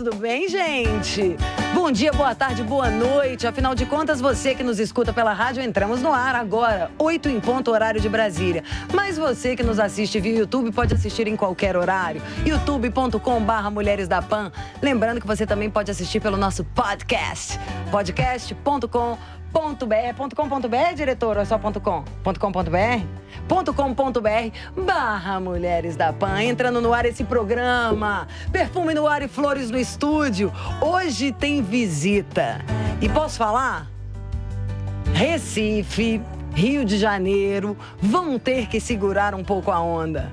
tudo bem, gente? Bom dia, boa tarde, boa noite. Afinal de contas, você que nos escuta pela rádio, entramos no ar agora, 8 em ponto, horário de Brasília. Mas você que nos assiste via YouTube pode assistir em qualquer horário. youtube.com/mulheresdapan. Lembrando que você também pode assistir pelo nosso podcast. podcast.com.br, diretor, ou é só .com? .com.br? .com.br/Mulheres da Pan. Entrando no ar esse programa. Perfume no ar e flores no estúdio. Hoje tem visita. E posso falar? Recife, Rio de Janeiro vão ter que segurar um pouco a onda.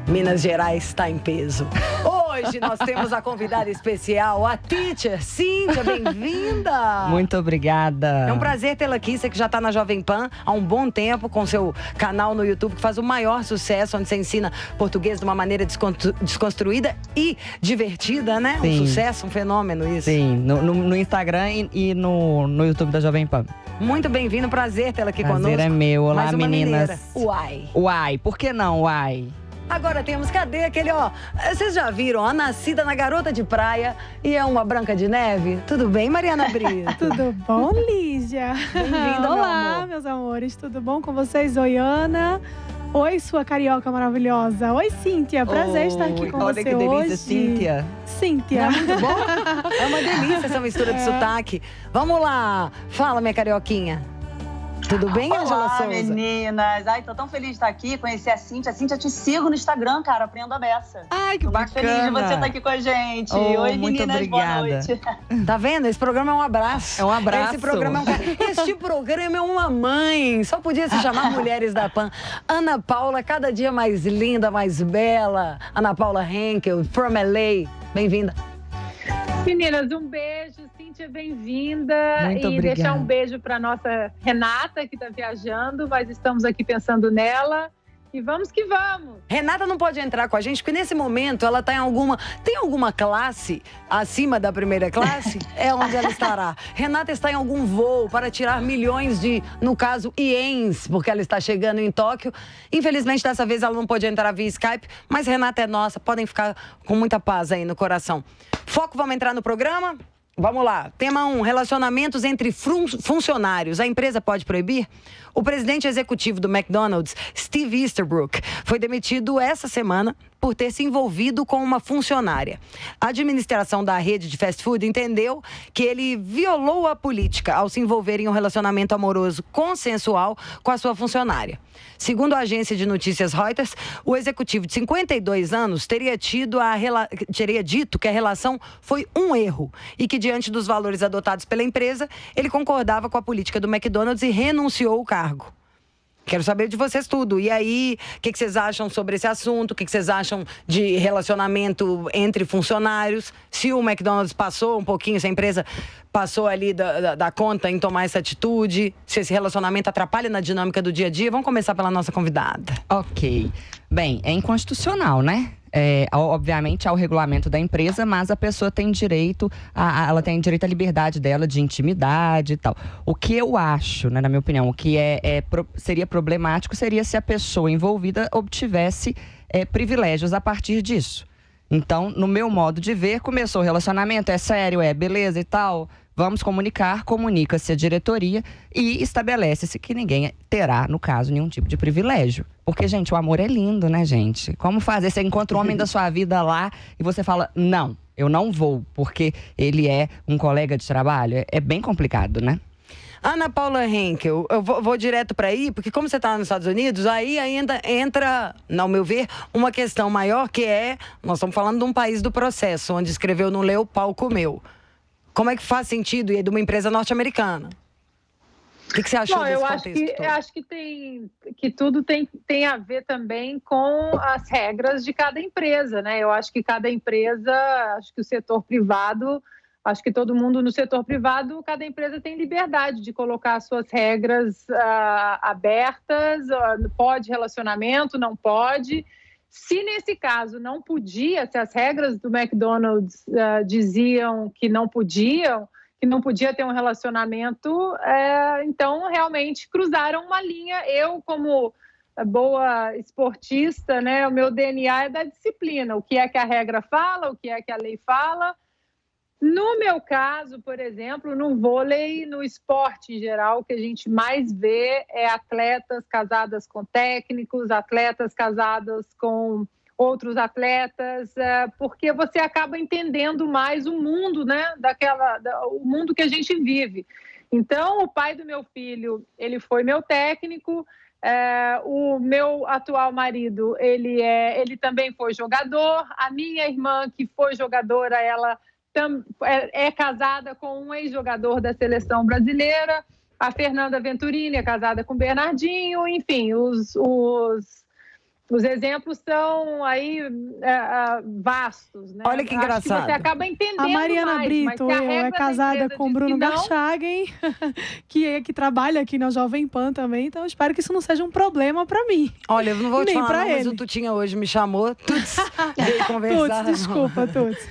Minas Gerais está em peso. Hoje nós temos a convidada especial, a Teacher Cíntia, bem-vinda! Muito obrigada. É um prazer tê-la aqui, você que já está na Jovem Pan há um bom tempo, com seu canal no YouTube, que faz o maior sucesso, onde você ensina português de uma maneira desconstruída e divertida, né? Sim. Um sucesso, um fenômeno isso. Sim, no Instagram e no YouTube da Jovem Pan. Muito bem-vindo, prazer tê-la aqui conosco. Prazer é meu. Olá, Mais uma meninas. mineira. Uai. Uai, por que não, uai? Agora temos, cadê aquele, ó, vocês já viram, a nascida na Garota de Praia e é uma Branca de Neve? Tudo bem, Mariana Brito? Tudo bom, Lígia? Bem-vinda, meu Olá, amor. meus amores, tudo bom com vocês? Oi, Ana. Oi, sua carioca maravilhosa. Oi, Cíntia, prazer estar aqui com Olha você que delícia, hoje. Cíntia. Cíntia. Muito bom? É uma delícia essa mistura de sotaque. Vamos lá, fala, minha carioquinha. Tudo bem, Ângela Olá, Souza? meninas. Ai, tô tão feliz de estar aqui, conhecer a Cíntia. A Cíntia, eu te sigo no Instagram, cara, aprendo a beça. Ai, que Tô muito feliz de bacana. você estar aqui com a gente. Oh, Oi, muito meninas, obrigada. boa noite. Tá vendo? Esse programa é um abraço. É um abraço. Esse programa é uma mãe. Só podia se chamar Mulheres da Pan. Ana Paula, cada dia mais linda, mais bela. Ana Paula Henkel, from LA. Bem-vinda. Meninas, um beijo, Cíntia, bem-vinda. Muito e obrigada. deixar um beijo para nossa Renata, que está viajando, mas estamos aqui pensando nela. E vamos que vamos! Renata não pode entrar com a gente, porque nesse momento ela tá em alguma... Tem alguma classe acima da primeira classe? É onde ela estará. Renata está em algum voo para tirar milhões de, no caso, ienes, porque ela está chegando em Tóquio. Infelizmente, dessa vez ela não pôde entrar via Skype, mas Renata é nossa, podem ficar com muita paz aí no coração. Foco, vamos entrar no programa? Vamos lá. Tema 1, relacionamentos entre funcionários. A empresa pode proibir? O presidente executivo do McDonald's, Steve Easterbrook, foi demitido essa semana por ter se envolvido com uma funcionária. A administração da rede de fast food entendeu que ele violou a política ao se envolver em um relacionamento amoroso consensual com a sua funcionária. Segundo a agência de notícias Reuters, o executivo de 52 anos teria dito que a relação foi um erro e que, diante dos valores adotados pela empresa, ele concordava com a política do McDonald's e renunciou ao cargo. Quero saber de vocês tudo. E aí, o que vocês acham sobre esse assunto? O que vocês acham de relacionamento entre funcionários? Se o McDonald's passou um pouquinho, se a empresa passou ali da conta em tomar essa atitude, se esse relacionamento atrapalha na dinâmica do dia a dia. Vamos começar pela nossa convidada. Ok. Bem, é inconstitucional, né? Obviamente, ao regulamento da empresa, mas a pessoa tem direito ela tem direito à liberdade dela, de intimidade e tal. O que eu acho, né, na minha opinião, o que seria problemático seria se a pessoa envolvida obtivesse privilégios a partir disso. Então, no meu modo de ver, começou o relacionamento, é sério, beleza e tal. Vamos comunicar, comunica-se a diretoria e estabelece-se que ninguém terá, no caso, nenhum tipo de privilégio. Porque, gente, o amor é lindo, né, gente? Como fazer? Você encontra o homem da sua vida lá e você fala, não, eu não vou, porque ele é um colega de trabalho. É bem complicado, né? Ana Paula Henkel, eu vou direto para aí, porque como você está nos Estados Unidos, aí ainda entra, ao meu ver, uma questão maior, que nós estamos falando de um país do processo, onde escreveu não leu, pau comeu. Como é que faz sentido ir de uma empresa norte-americana? O que você achou desse contexto? Eu acho que tudo tem a ver também com as regras de cada empresa, né? Eu acho que cada empresa, acho que o setor privado, acho que todo mundo no setor privado, cada empresa tem liberdade de colocar as suas regras abertas, pode relacionamento, não pode. Se nesse caso não podia, se as regras do McDonald's diziam que não podia ter um relacionamento, então realmente cruzaram uma linha. Eu, como boa esportista, né, o meu DNA é da disciplina. O que é que a regra fala, o que é que a lei fala. No meu caso, por exemplo, no vôlei, no esporte em geral, o que a gente mais vê é atletas casadas com técnicos, atletas casadas com outros atletas, porque você acaba entendendo mais o mundo, né? O mundo que a gente vive. Então, o pai do meu filho, ele foi meu técnico. O meu atual marido, ele também foi jogador. A minha irmã, que foi jogadora, ela é casada com um ex-jogador da seleção brasileira. A Fernanda Venturini é casada com o Bernardinho. Enfim, os exemplos são aí vastos, né? Olha que engraçado. Acho que você acaba entendendo A Mariana mais, Brito é casada com o Bruno Garchagen, que trabalha aqui na Jovem Pan também, então eu espero que isso não seja um problema pra mim. Olha, eu não vou te Nem falar, pra não, mas ele. o Tutinha hoje me chamou, Tuts, veio conversar. Tuts, desculpa, Tuts.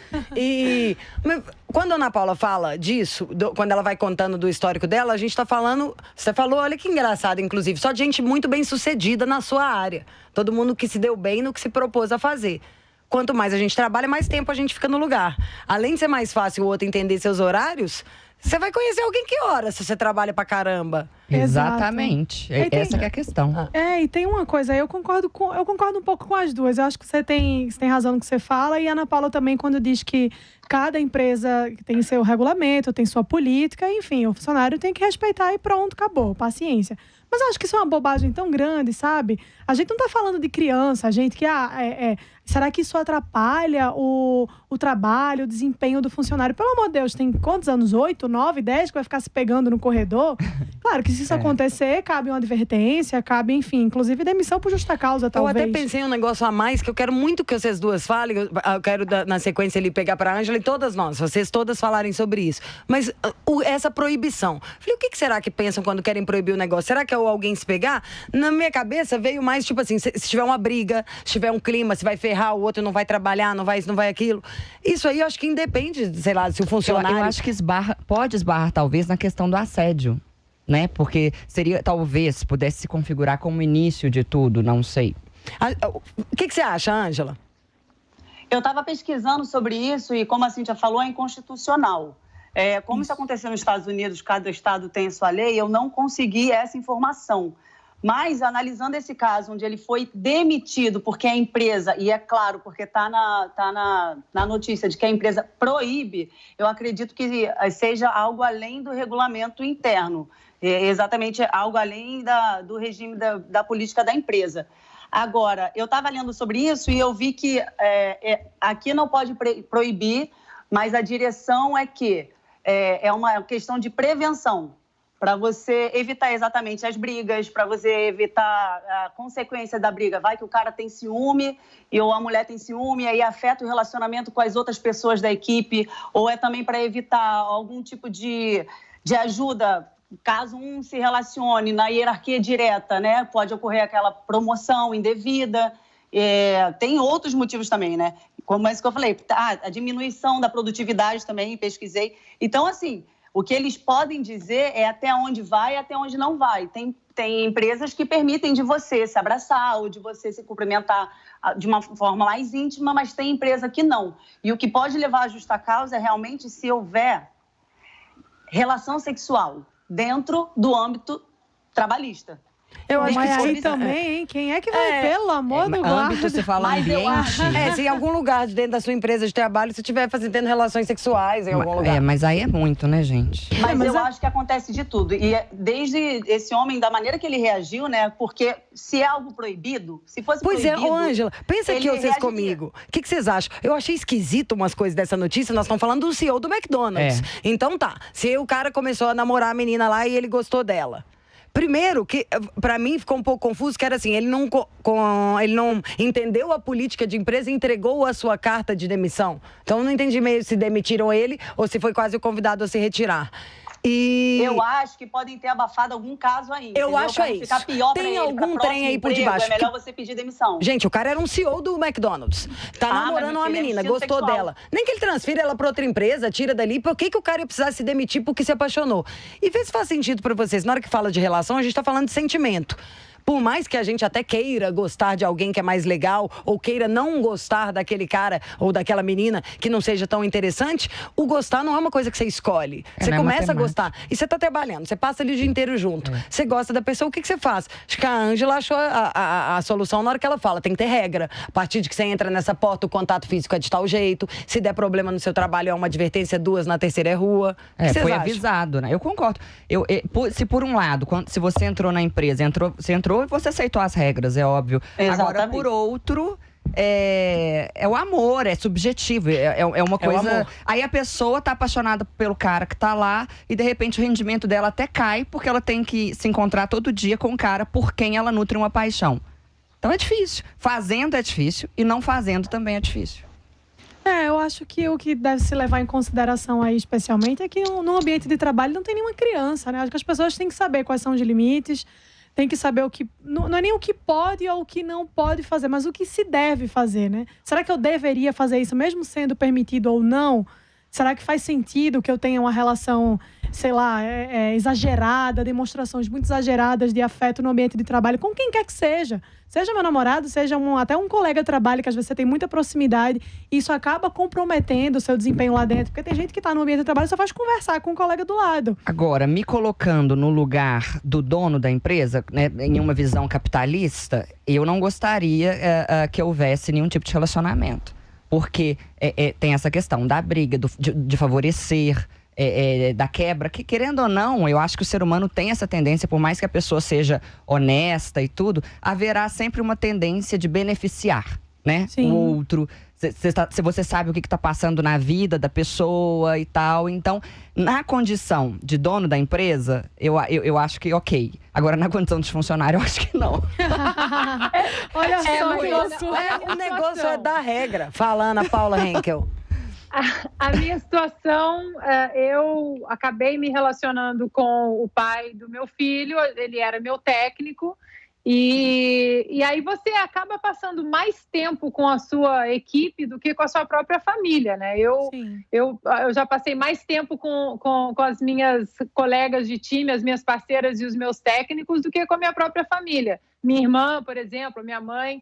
Mas quando a Ana Paula fala disso, quando ela vai contando do histórico dela, a gente tá falando, você falou, olha que engraçado, inclusive, só de gente muito bem sucedida na sua área. Todo mundo que se deu bem no que se propôs a fazer. Quanto mais a gente trabalha, mais tempo a gente fica no lugar. Além de ser mais fácil o outro entender seus horários, você vai conhecer alguém que hora se você trabalha pra caramba. Exatamente. Essa que é a questão. E tem uma coisa, eu concordo um pouco com as duas. Eu acho que você tem razão no que você fala. E a Ana Paula também, quando diz que cada empresa tem seu regulamento, tem sua política, enfim, o funcionário tem que respeitar e pronto, acabou, paciência. Mas eu acho que isso é uma bobagem tão grande, sabe? A gente não tá falando de criança, a gente que... será que isso atrapalha o trabalho, o desempenho do funcionário? Pelo amor de Deus, tem quantos anos? 8, 9, 10 que vai ficar se pegando no corredor? Claro que se isso acontecer, cabe uma advertência, cabe, enfim, inclusive demissão por justa causa, talvez. Eu até pensei em um negócio a mais que eu quero muito que vocês duas falem. Eu quero, na sequência, ali pegar pra Ângela e todas nós, vocês todas falarem sobre isso. Mas essa proibição. Falei, o que será que pensam quando querem proibir o negócio? Será que é alguém se pegar? Na minha cabeça veio mais, tipo assim, se tiver uma briga, se tiver um clima, se vai ferrar, o outro não vai trabalhar, não vai isso, não vai aquilo. Isso aí eu acho que independe, sei lá, se o funcionário... Eu acho que pode esbarrar, talvez, na questão do assédio, né? Porque talvez, pudesse se configurar como início de tudo, não sei. O que você acha, Ângela? Eu estava pesquisando sobre isso e, como a Cíntia falou, é inconstitucional. Como isso aconteceu nos Estados Unidos, cada estado tem a sua lei, eu não consegui essa informação. Mas, analisando esse caso, onde ele foi demitido porque a empresa, e é claro, porque está na notícia de que a empresa proíbe, eu acredito que seja algo além do regulamento interno, exatamente algo além do regime da política da empresa. Agora, eu estava lendo sobre isso e eu vi que aqui não pode proibir, mas a direção é que é uma questão de prevenção, para você evitar exatamente as brigas, para você evitar a consequência da briga. Vai que o cara tem ciúme ou a mulher tem ciúme, aí afeta o relacionamento com as outras pessoas da equipe, ou é também para evitar algum tipo de ajuda, caso um se relacione na hierarquia direta, né? Pode ocorrer aquela promoção indevida. Tem outros motivos também, né? Como esse que eu falei, a diminuição da produtividade também, pesquisei. Então, assim... O que eles podem dizer é até onde vai e até onde não vai. Tem empresas que permitem de você se abraçar ou de você se cumprimentar de uma forma mais íntima, mas tem empresa que não. E o que pode levar à justa causa é realmente se houver relação sexual dentro do âmbito trabalhista. Eu acho que aí também, hein? Quem é que vai, pelo amor do guarda? Âmbito, você fala ambiente. Se em algum lugar dentro da sua empresa de trabalho, você estiver tendo relações sexuais em algum lugar. Mas aí é muito, né, gente? Mas eu acho que acontece de tudo. E desde esse homem, da maneira que ele reagiu, né? Porque se é algo proibido, se fosse proibido... Pois Ângela, pensa aqui vocês comigo. O que vocês acham? Eu achei esquisito umas coisas dessa notícia. Nós estamos falando do CEO do McDonald's. Então tá, se o cara começou a namorar a menina lá e ele gostou dela. Primeiro, que pra mim ficou um pouco confuso, que era assim, ele não entendeu a política de empresa e entregou a sua carta de demissão. Então, eu não entendi meio se demitiram ele ou se foi quase o convidado a se retirar. Eu acho que podem ter abafado algum caso ainda. Eu acho isso. Ficar pior tem algum trem aí por debaixo. É melhor você pedir demissão. Gente, o cara era um CEO do McDonald's. Tá namorando uma menina, gostou sexual dela. Nem que ele transfira ela pra outra empresa, tira dali. Por que o cara ia precisar se demitir porque se apaixonou? E vê se faz sentido pra vocês. Na hora que fala de relação, a gente tá falando de sentimento. Por mais que a gente até queira gostar de alguém que é mais legal, ou queira não gostar daquele cara ou daquela menina que não seja tão interessante, o gostar não é uma coisa que você escolhe. Você começa a gostar. E você tá trabalhando, você passa ali o dia inteiro junto. Você gosta da pessoa, o que você faz? Acho que a Ângela achou a solução na hora que ela fala. Tem que ter regra. A partir de que você entra nessa porta, o contato físico é de tal jeito. Se der problema no seu trabalho, é uma advertência, 2 na terceira é rua. Foi avisado, né? Eu concordo. Se por um lado, se você entrou na empresa, você entrou e você aceitou as regras, é óbvio. Exatamente. Agora, por outro, é o amor, é subjetivo, é uma coisa... Aí a pessoa tá apaixonada pelo cara que tá lá e, de repente, o rendimento dela até cai porque ela tem que se encontrar todo dia com o cara por quem ela nutre uma paixão. Então é difícil. Fazendo é difícil e não fazendo também é difícil. Eu acho que o que deve se levar em consideração aí, especialmente, é que no ambiente de trabalho não tem nenhuma criança, né? Acho que as pessoas têm que saber quais são os limites, tem que saber o que... Não é nem o que pode ou o que não pode fazer, mas o que se deve fazer, né? Será que eu deveria fazer isso, mesmo sendo permitido ou não? Será que faz sentido que eu tenha uma relação, sei lá, exagerada, demonstrações muito exageradas de afeto no ambiente de trabalho, com quem quer que seja? Seja meu namorado, seja até um colega de trabalho, que às vezes você tem muita proximidade, e isso acaba comprometendo o seu desempenho lá dentro, porque tem gente que está no ambiente de trabalho e só faz conversar com o colega do lado. Agora, me colocando no lugar do dono da empresa, né, em uma visão capitalista, eu não gostaria que houvesse nenhum tipo de relacionamento. Porque tem essa questão da briga, de favorecer, da quebra, que querendo ou não, eu acho que o ser humano tem essa tendência, por mais que a pessoa seja honesta e tudo, haverá sempre uma tendência de beneficiar, né? Sim. O outro. Se você sabe o que está passando na vida da pessoa e tal. Então, na condição de dono da empresa, eu acho que ok. Agora, na condição de funcionário, eu acho que não. Olha só, o negócio é da regra. Fala, Ana Paula Henkel. A minha situação, eu acabei me relacionando com o pai do meu filho, ele era meu técnico, e aí você acaba passando mais tempo com a sua equipe do que com a sua própria família, né? Eu já passei mais tempo com as minhas colegas de time, as minhas parceiras e os meus técnicos do que com a minha própria família. Minha irmã, por exemplo, minha mãe.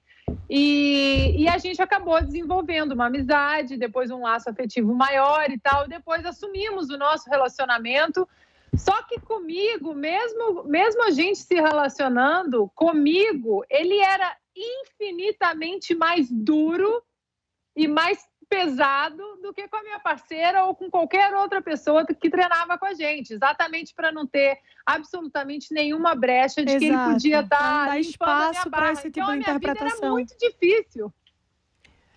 E a gente acabou desenvolvendo uma amizade, depois um laço afetivo maior e tal. Depois assumimos o nosso relacionamento. Só que comigo, mesmo a gente se relacionando, comigo, ele era infinitamente mais duro e mais pesado do que com a minha parceira ou com qualquer outra pessoa que treinava com a gente, exatamente para não ter absolutamente nenhuma brecha de que ele podia estar espaço para esse tipo de interpretação. Vida era muito difícil.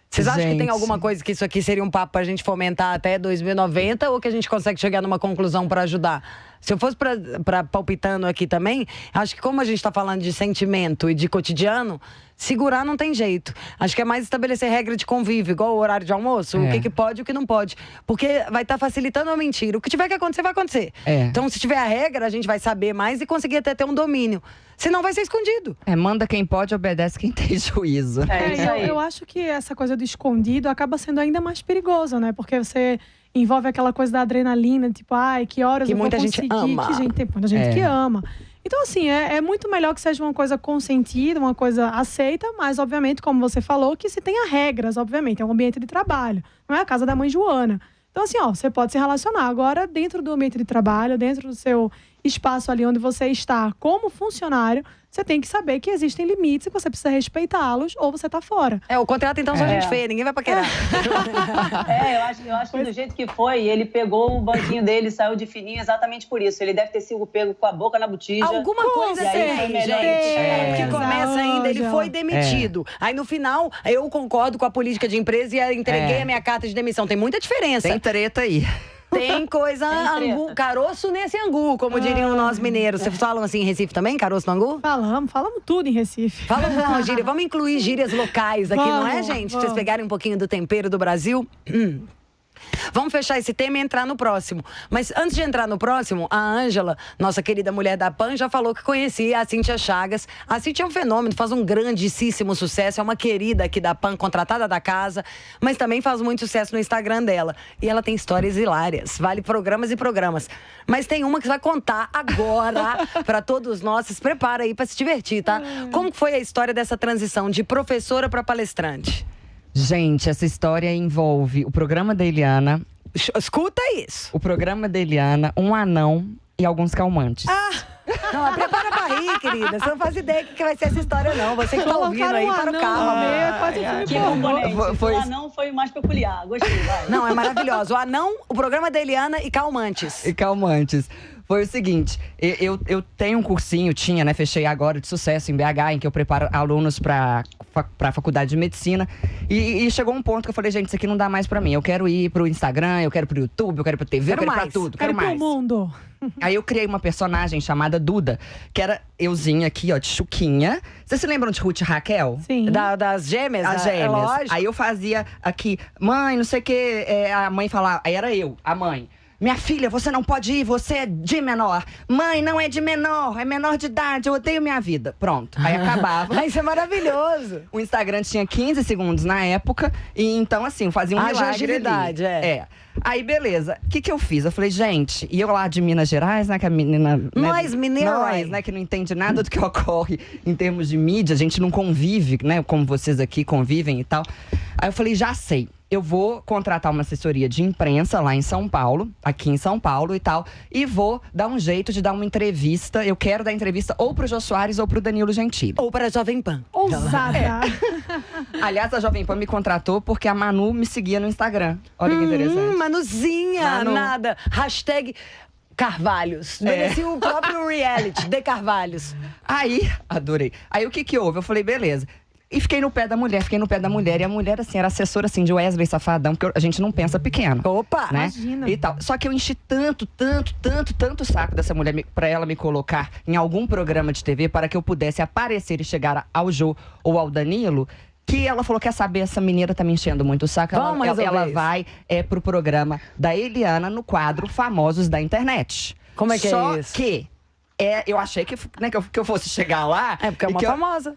Vocês acham que tem alguma coisa que isso aqui seria um papo pra gente fomentar até 2090 ou que a gente consegue chegar numa conclusão pra ajudar? Se eu fosse pra palpitando aqui também, acho que como a gente tá falando de sentimento e de cotidiano, segurar não tem jeito. Acho que é mais estabelecer regra de convívio, igual o horário de almoço, o que pode e o que não pode. Porque vai estar facilitando a mentira. O que tiver que acontecer, vai acontecer. Então, se tiver a regra, a gente vai saber mais e conseguir até ter um domínio. Senão vai ser escondido. Manda quem pode, obedece quem tem juízo. Eu acho que essa coisa do escondido acaba sendo ainda mais perigosa, né? Porque você envolve aquela coisa da adrenalina, tipo, que horas que eu vou conseguir. Gente ama. Tem muita gente que ama. Então, assim, é muito melhor que seja uma coisa consentida, uma coisa aceita, mas, obviamente, como você falou, que se tenha regras, obviamente. É um ambiente de trabalho, não é a casa da mãe Joana. Então, assim, você pode se relacionar. Agora, dentro do ambiente de trabalho, dentro do seu espaço ali onde você está como funcionário, você tem que saber que existem limites e você precisa respeitá-los ou você tá fora. O contrato, então, só gente feia, ninguém vai paquerar. Eu acho que do jeito que foi, ele pegou o banquinho dele e saiu de fininho exatamente por isso. Ele deve ter sido pego com a boca na botija. Alguma coisa tem, gente. Que começa ainda, ele foi demitido. Aí, no final, eu concordo com a política de empresa e entreguei a minha carta de demissão. Tem muita diferença. Tem treta aí. Tem coisa, caroço nesse angu, como diriam nós mineiros. Vocês falam assim em Recife também, caroço no angu? Falamos tudo em Recife. Falamos gíria. Vamos incluir gírias locais aqui, não é, gente? Pra vocês pegarem um pouquinho do tempero do Brasil. Vamos fechar esse tema e entrar no próximo. Mas antes de entrar no próximo, a Ângela, nossa querida mulher da PAN, já falou que conhecia a Cíntia Chagas. A Cíntia é um fenômeno, faz um grandíssimo sucesso, é uma querida aqui da PAN, contratada da casa, mas também faz muito sucesso no Instagram dela. E ela tem histórias hilárias, vale programas e programas. Mas tem uma que você vai contar agora para todos nós. Se prepara aí para se divertir, tá? Como foi a história dessa transição de professora para palestrante? Gente, essa história envolve o programa da Eliana. Escuta isso. O programa da Eliana, um anão e alguns calmantes. Não, prepara pra rir, querida. Você não faz ideia do que vai ser essa história, não. Você que tá ouvindo aí para o carro. Quase um filme Que pornô. componente. O anão foi o mais peculiar. Gostei, vai. Não, é maravilhoso. O anão, o programa da Eliana e calmantes. E calmantes. Foi o seguinte, eu tenho um cursinho, né, fechei agora, de sucesso em BH, em que eu preparo alunos para a faculdade de medicina. E chegou um ponto que eu falei, gente, isso aqui não dá mais pra mim. Eu quero ir pro Instagram, eu quero pro YouTube, eu quero pro TV, eu quero ir pra tudo, Quero quero ir pro mais. mundo. Aí eu criei uma personagem chamada Duda, que era euzinha aqui, ó, de chuquinha. Vocês se lembram de Ruth e Raquel? Sim. Das gêmeas? As é gêmeas. lógico. Aí eu fazia aqui, mãe, não sei o que, a mãe falava, aí era eu, a mãe. Minha filha, você não pode ir, você é de menor. Mãe, não é de menor, é menor de idade, eu odeio minha vida. Pronto, aí acabava. Isso é maravilhoso. O Instagram tinha 15 segundos na época, e então assim, eu fazia um Haja milagre agilidade, ali. Aí, beleza. O que eu fiz? Eu falei, gente, e eu lá de Minas Gerais, né, que a menina... Nós, Nós, né, que não entende nada do que ocorre em termos de mídia, a gente não convive, né, como vocês aqui convivem e tal. Aí eu falei, já sei. Eu vou contratar uma assessoria de imprensa lá em São Paulo, aqui em São Paulo e tal, e vou dar um jeito de dar uma entrevista. Eu quero dar entrevista ou pro Jô Soares ou pro Danilo Gentili. Ou para a Jovem Pan. Ousada. Aliás, a Jovem Pan me contratou porque a Manu me seguia no Instagram. Olha que interessante. Manuzinha, Manu. nada. Hashtag Carvalhos. Merecia o próprio reality de Carvalhos. Aí, adorei. Aí o que houve? Eu falei, beleza. E fiquei no pé da mulher. E a mulher, assim, era assessora, assim, de Wesley Safadão, porque a gente não pensa pequeno. Opa! Né? Imagina. E tal. Só que eu enchi tanto o saco dessa mulher pra ela me colocar em algum programa de TV para que eu pudesse aparecer e chegar ao Jô ou ao Danilo, que ela falou, quer saber, essa menina tá me enchendo muito o saco. Vamos resolver Ela isso. vai pro programa da Eliana no quadro Famosos da Internet. Como é que Só é isso? que eu achei que, né, que eu fosse chegar lá... É porque é e uma que famosa.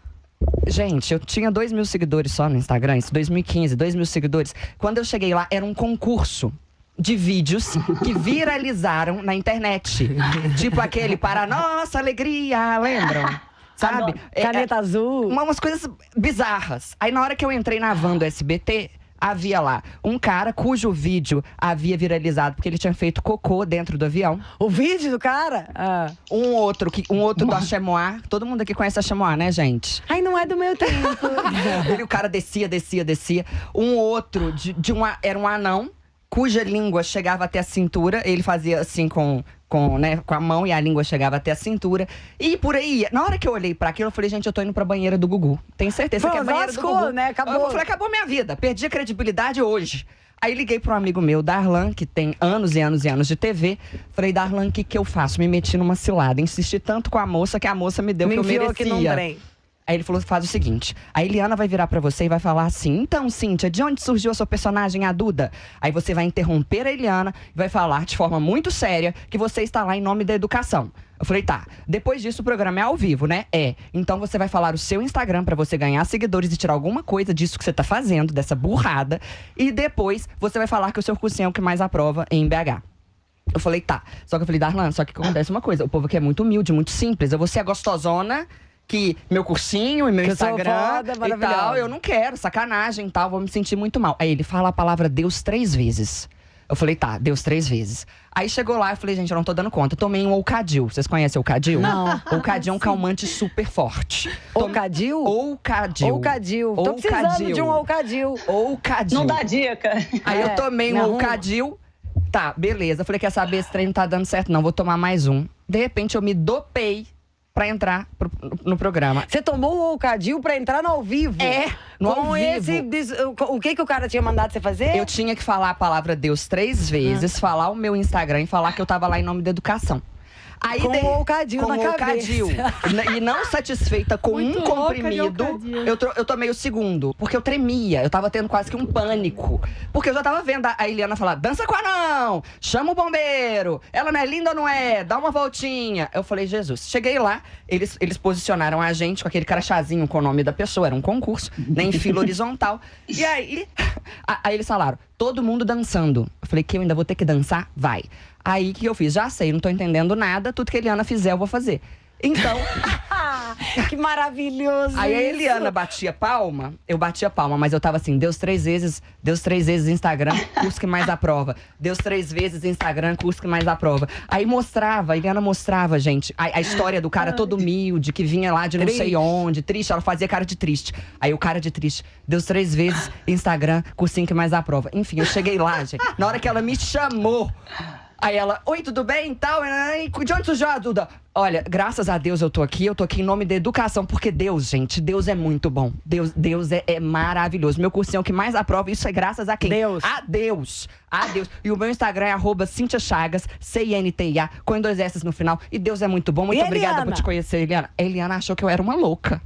Gente, eu tinha 2.000 seguidores só no Instagram, isso 2015, 2.000 seguidores. Quando eu cheguei lá, era um concurso de vídeos que viralizaram na internet. Tipo aquele Para Nossa Alegria, lembram? Sabe? Caneta azul. Umas coisas bizarras. Aí na hora que eu entrei na van do SBT, havia lá um cara cujo vídeo havia viralizado porque ele tinha feito cocô dentro do avião. O vídeo do cara? Um outro do Achemoir. Todo mundo aqui conhece Achemoir, né, gente? Ai, não é do meu tempo. O cara descia. Um outro era um anão, cuja língua chegava até a cintura. Ele fazia assim com a mão e a língua chegava até a cintura. E por aí, na hora que eu olhei pra aquilo, eu falei, gente, eu tô indo pra banheira do Gugu. Tenho certeza que é a banheira do Gugu. né? Acabou. Eu falei, acabou minha vida. Perdi a credibilidade hoje. Aí liguei para um amigo meu, Darlan, que tem anos e anos e anos de TV. Falei, Darlan, o que eu faço? Me meti numa cilada. Insisti tanto com a moça que a moça me deu o que eu merecia. aqui num trem. Aí ele falou, faz o seguinte, a Eliana vai virar pra você e vai falar assim, então, Cíntia, de onde surgiu a sua personagem, a Duda? Aí você vai interromper a Eliana e vai falar de forma muito séria que você está lá em nome da educação. Eu falei, tá, depois disso o programa é ao vivo, né? Então você vai falar o seu Instagram pra você ganhar seguidores e tirar alguma coisa disso que você tá fazendo, dessa burrada. E depois você vai falar que o seu cursinho é o que mais aprova em BH. Eu falei, tá. Só que eu falei, Darlan, só que acontece uma coisa, o povo aqui é muito humilde, muito simples. Eu vou ser a gostosona que meu cursinho e meu Instagram foda, e tal, eu não quero, sacanagem e tal, vou me sentir muito mal. Aí ele fala a palavra Deus 3 vezes. Eu falei, tá, Deus 3 vezes. Aí chegou lá, eu falei, gente, eu não tô dando conta. Tomei um Ocadil. Vocês conhecem o Ocadil? Não. Ocadil é um calmante super forte. Ocadil? Ocadil. Ocadil. Tô precisando de um Ocadil. Ocadil. Não dá dica. Aí eu tomei um Ocadil. Tá, beleza. Eu falei, quer saber, esse trem não tá dando certo não, vou tomar mais um. De repente eu me dopei pra entrar no programa. Você tomou o Ocadil pra entrar no ao vivo? No Com ao vivo. o que o cara tinha mandado você fazer? Eu tinha que falar a palavra Deus 3 vezes, falar o meu Instagram e falar que eu tava lá em nome da educação. Aí Com o Ocadil com na o cabeça. Ocadil. E não satisfeita com Muito um louca de comprimido, Ocadil. eu tomei o segundo. Porque eu tremia, eu tava tendo quase que um pânico. Porque eu já tava vendo a Eliana falar, dança com a não, chama o bombeiro, ela não é linda ou não é, dá uma voltinha. Eu falei, Jesus. Cheguei lá, eles posicionaram a gente com aquele crachazinho com o nome da pessoa, era um concurso, né, em fila horizontal. E aí eles falaram, todo mundo dançando. Eu falei, que eu ainda vou ter que dançar? Vai. Aí, o que eu fiz? Já sei, não tô entendendo nada, tudo que a Eliana fizer eu vou fazer. Então… Que maravilhoso. Aí a isso. Eliana batia palma, eu batia palma, mas eu tava assim, Deus 3 vezes Instagram, curso que mais aprova. Deus 3 vezes Instagram, curso que mais aprova. Aí mostrava, a Eliana mostrava, gente, a história do cara todo humilde, que vinha lá de não sei onde, triste, ela fazia cara de triste. Aí o cara de triste, Deus 3 vezes Instagram, cursinho que mais aprova. Enfim, eu cheguei lá, gente, na hora que ela me chamou… Aí ela, oi, tudo bem e tal? De onde surgiu a Duda? Olha, graças a Deus eu tô aqui em nome da educação. Porque Deus, gente, Deus é muito bom. Deus é maravilhoso. Meu cursinho é o que mais aprova, isso é graças a quem? Deus. A Deus. A Deus. E o meu Instagram é @Cintia Chagas, CINTIA, com 2 S no final. E Deus é muito bom. Muito obrigada Eliana? por te conhecer, Eliana. A Eliana achou que eu era uma louca.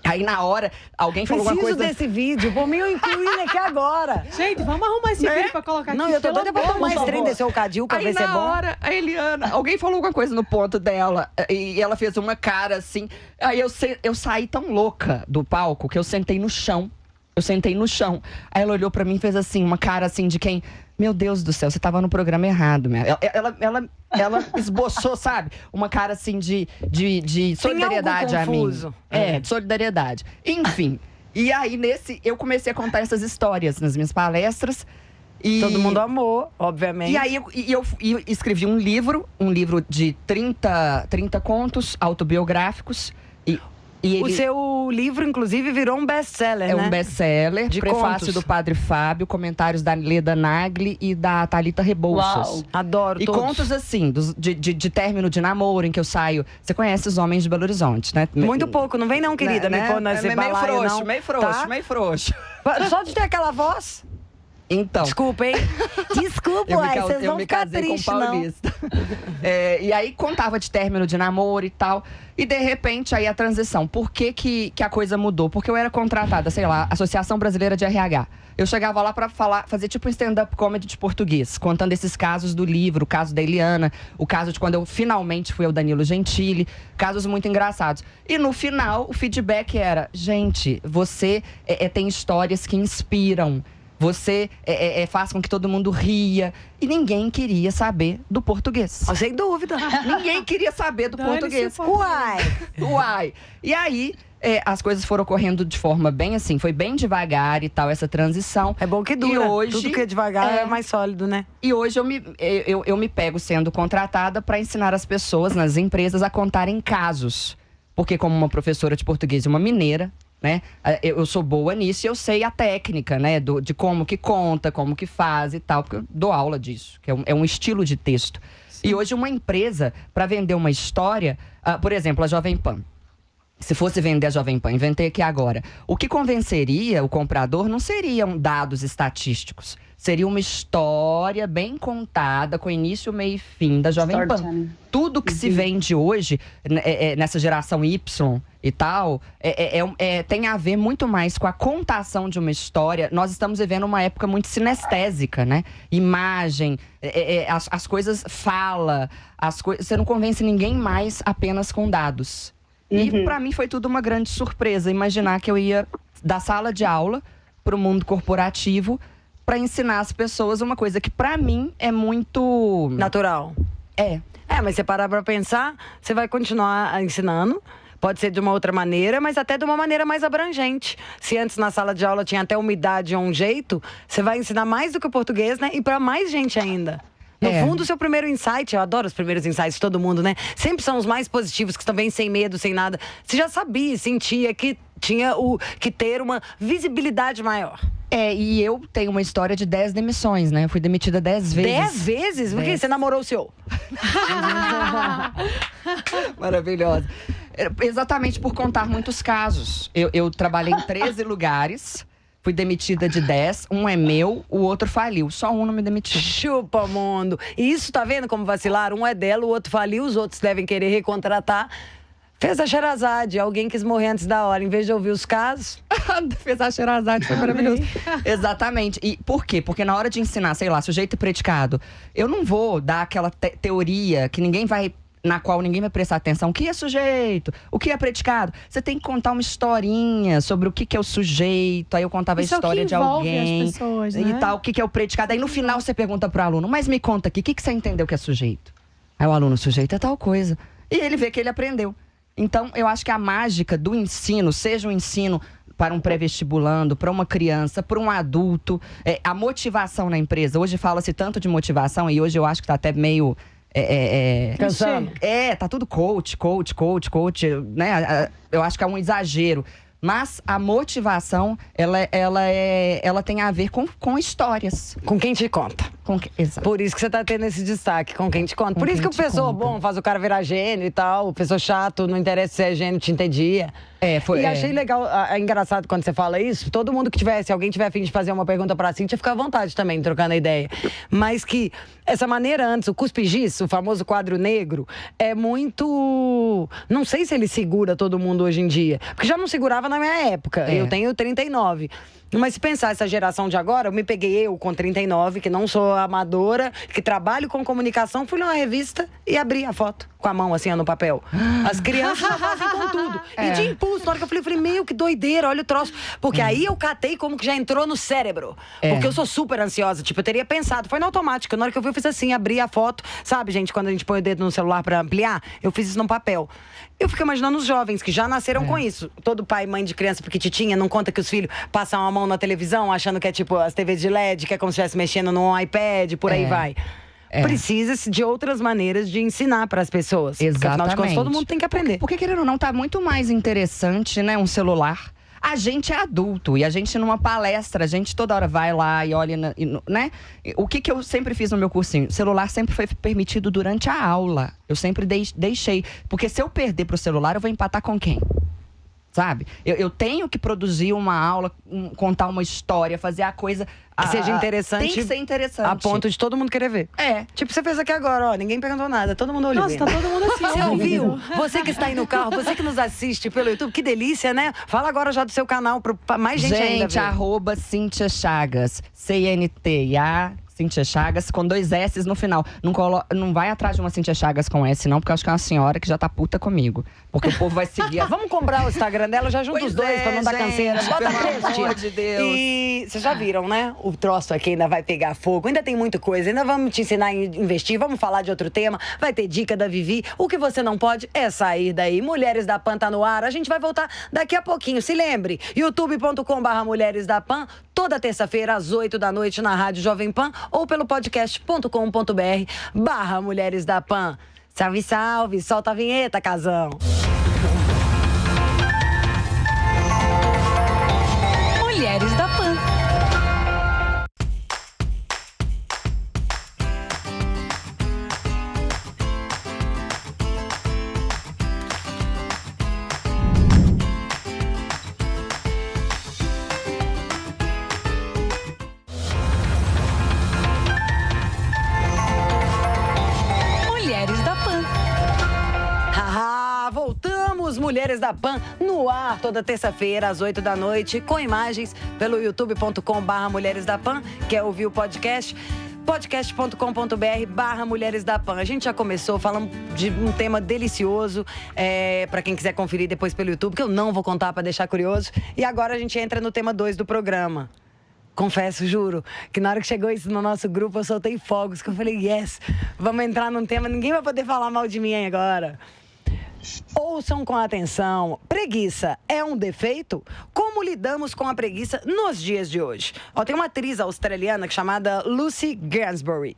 Aí na hora, alguém falou alguma Preciso coisa… desse vídeo, por mim eu incluí ele aqui agora. Gente, vamos arrumar esse vídeo pra colocar aqui. Não, eu tô pelo doida pra amor, tomar por esse trem favor. desse Ocadil pra Aí ver se é na bom. hora, a Eliana, alguém falou alguma coisa no ponto dela e ela fez uma cara assim. Aí eu saí tão louca do palco que eu sentei no chão. Aí ela olhou pra mim e fez assim, uma cara assim de quem… Meu Deus do céu, você tava no programa errado, minha. Ela esboçou, sabe? Uma cara assim de solidariedade a mim. confuso. De solidariedade. Enfim. E aí, eu comecei a contar essas histórias nas minhas palestras. E Todo mundo amou, obviamente. E aí eu escrevi um livro de 30 contos autobiográficos. E O ele seu livro, inclusive, virou um best-seller, é né? um best-seller, De prefácio contos. do Padre Fábio, comentários da Leda Nagli e da Thalita Rebouças. Uau. Adoro E todos. contos assim, de término de namoro, em que eu saio… Você conhece os homens de Belo Horizonte, né? Muito pouco, não vem não, querida, me pôr nesse meio balaio, frouxo, não. meio frouxo, Tá? meio frouxo. Só de ter aquela voz? Então… Desculpa, hein? Desculpa, Eu uai, vocês eu vão me ficar casei tristes, com um não. paulista. E aí contava de término de namoro e tal. E de repente, aí a transição. Por que a coisa mudou? Porque eu era contratada, sei lá, Associação Brasileira de RH. Eu chegava lá pra fazer tipo um stand-up comedy de português, contando esses casos do livro, o caso da Eliana, o caso de quando eu finalmente fui ao Danilo Gentili, casos muito engraçados. E no final, o feedback era, gente, você tem histórias que inspiram. Você faz com que todo mundo ria. E ninguém queria saber do português. Sem dúvida. Ninguém queria saber do Dane-se português. o Uai. E aí, as coisas foram ocorrendo de forma bem assim, foi bem devagar e tal, essa transição. É bom que dura. E hoje, Tudo que é devagar é mais sólido, né? E hoje eu me pego sendo contratada para ensinar as pessoas nas empresas a contarem casos. Porque como uma professora de português e uma mineira, né? Eu sou boa nisso e eu sei a técnica, né? De como que conta, como que faz e tal. Porque eu dou aula disso, que é um estilo de texto. Sim. E hoje uma empresa, para vender uma história… por exemplo, a Jovem Pan. Se fosse vender a Jovem Pan, inventei aqui agora. O que convenceria o comprador não seriam dados estatísticos. Seria uma história bem contada, com início, meio e fim da Jovem Pan. Tudo que se vende hoje, nessa geração Y e tal, tem a ver muito mais com a contação de uma história. Nós estamos vivendo uma época muito sinestésica, né? Imagem, as coisas fala, você não convence ninguém mais apenas com dados. E pra mim foi tudo uma grande surpresa, imaginar que eu ia da sala de aula pro mundo corporativo para ensinar as pessoas uma coisa que pra mim é muito… Natural. Mas você parar pra pensar, você vai continuar ensinando. Pode ser de uma outra maneira, mas até de uma maneira mais abrangente. Se antes na sala de aula tinha até uma idade ou um jeito, você vai ensinar mais do que o português, né? E pra mais gente ainda. No fundo, o seu primeiro insight, eu adoro os primeiros insights de todo mundo, né? Sempre são os mais positivos, que também sem medo, sem nada. Você já sabia, sentia que tinha que ter uma visibilidade maior. E eu tenho uma história de 10 demissões, né? Eu fui demitida 10 vezes. 10 vezes? Por que você namorou o seu? Maravilhosa. Exatamente por contar muitos casos. Eu trabalhei em 13 lugares. Fui demitida de 10, um é meu, o outro faliu. Só um não me demitiu. Chupa, mundo. E isso, tá vendo como vacilaram? Um é dela, o outro faliu, os outros devem querer recontratar. Fez a Sherazade, alguém quis morrer antes da hora. Em vez de ouvir os casos… Fez a Sherazade, foi maravilhoso. Exatamente. E por quê? Porque na hora de ensinar, sei lá, sujeito e predicado, eu não vou dar aquela teoria que na qual ninguém vai prestar atenção. O que é sujeito? O que é predicado? Você tem que contar uma historinha sobre o que é o sujeito. Aí eu contava a história de alguém. As pessoas, né? E tal, o que é o predicado. Aí no final você pergunta pro aluno, mas me conta aqui, o que você entendeu que é sujeito? Aí o aluno, sujeito é tal coisa. E ele vê que ele aprendeu. Então, eu acho que a mágica do ensino, seja um ensino para um pré-vestibulando, para uma criança, para um adulto, a motivação na empresa. Hoje fala-se tanto de motivação e hoje eu acho que está até meio… Cansando. Tá tudo coach, né? Eu acho que é um exagero. Mas a motivação, ela tem a ver com histórias. Com quem te conta. Exato. Por isso que você tá tendo esse destaque, com quem te conta. Por isso que o pessoa bom faz o cara virar gênio e tal. O pessoa chato, não interessa se é gênio, te entendia. E achei legal, engraçado quando você fala isso. Todo mundo se alguém tiver a fim de fazer uma pergunta pra Cíntia, fica à vontade também, trocando a ideia. Mas que essa maneira antes, o cuspigiz, o famoso quadro negro, é muito… Não sei se ele segura todo mundo hoje em dia. Porque já não segurava na minha época. Eu tenho 39. Mas se pensar essa geração de agora, eu me peguei com 39, que não sou amadora, que trabalho com comunicação, fui numa revista e abri a foto com a mão assim no papel. As crianças já fazem com tudo. E de impulso, na hora que eu falei, meu, que doideira, olha o troço. Porque aí eu catei como que já entrou no cérebro. Porque eu sou super ansiosa, tipo, eu teria pensado, foi no automático. Na hora que eu vi, eu fiz assim, abri a foto. Sabe, gente, quando a gente põe o dedo no celular pra ampliar, eu fiz isso no papel. Eu fico imaginando os jovens que já nasceram com isso. Todo pai e mãe de criança pequititinha não conta que os filhos passam a mão na televisão, achando que é tipo as TVs de LED, que é como se estivesse mexendo num iPad, por aí vai. Precisa-se de outras maneiras de ensinar para as pessoas. Exatamente. Porque, afinal de contas, todo mundo tem que aprender. Porque querendo ou não, tá muito mais interessante, né, um celular. A gente é adulto e a gente numa palestra, a gente toda hora vai lá e olha, né? O que eu sempre fiz no meu cursinho? O celular sempre foi permitido durante a aula. Eu sempre deixei. Porque se eu perder pro celular, eu vou empatar com quem? Sabe? Eu tenho que produzir uma aula, contar uma história, fazer a coisa… Que seja interessante. Tem que ser interessante. A ponto de todo mundo querer ver. Tipo, você fez aqui agora, ó, ninguém perguntou nada, todo mundo olhou. Nossa, tá todo mundo assim. Você ouviu? Você que está aí no carro, você que nos assiste pelo YouTube, que delícia, né? Fala agora já do seu canal pra mais gente ainda ver. @ Cíntia Chagas, CNTA, Cíntia Chagas, com 2 S no final. Não vai atrás de uma Cíntia Chagas com S, não, porque eu acho que é uma senhora que já tá puta comigo. Porque o povo vai seguir. Vamos comprar o Instagram dela, já junta os dois, pra não dar canseira. Bota pelo amor de Deus. E vocês já viram, né? O troço aqui ainda vai pegar fogo, ainda tem muita coisa, ainda vamos te ensinar a investir, vamos falar de outro tema, vai ter dica da Vivi. O que você não pode é sair daí. Mulheres da Pan tá no ar, a gente vai voltar daqui a pouquinho. Se lembre, youtube.com/Mulheres da Pan, toda terça-feira às 8 da noite na Rádio Jovem Pan ou pelo podcast.com.br/Mulheres da Pan. Salve, salve, solta a vinheta, casão. Mulheres da Pan. Mulheres da Pan no ar toda terça-feira às 8 da noite com imagens pelo youtube.com/Mulheres da Pan. Quer ouvir o podcast? podcast.com.br/Mulheres da Pan. A gente já começou falando de um tema delicioso para quem quiser conferir depois pelo YouTube, que eu não vou contar para deixar curioso. E agora a gente entra no tema 2 do programa. Confesso, juro, que na hora que chegou isso no nosso grupo, eu soltei fogos, que eu falei, yes, vamos entrar num tema, ninguém vai poder falar mal de mim agora. Ouçam com atenção. Preguiça é um defeito? Como lidamos com a preguiça nos dias de hoje? Tem uma atriz australiana chamada Lucy Gransbury.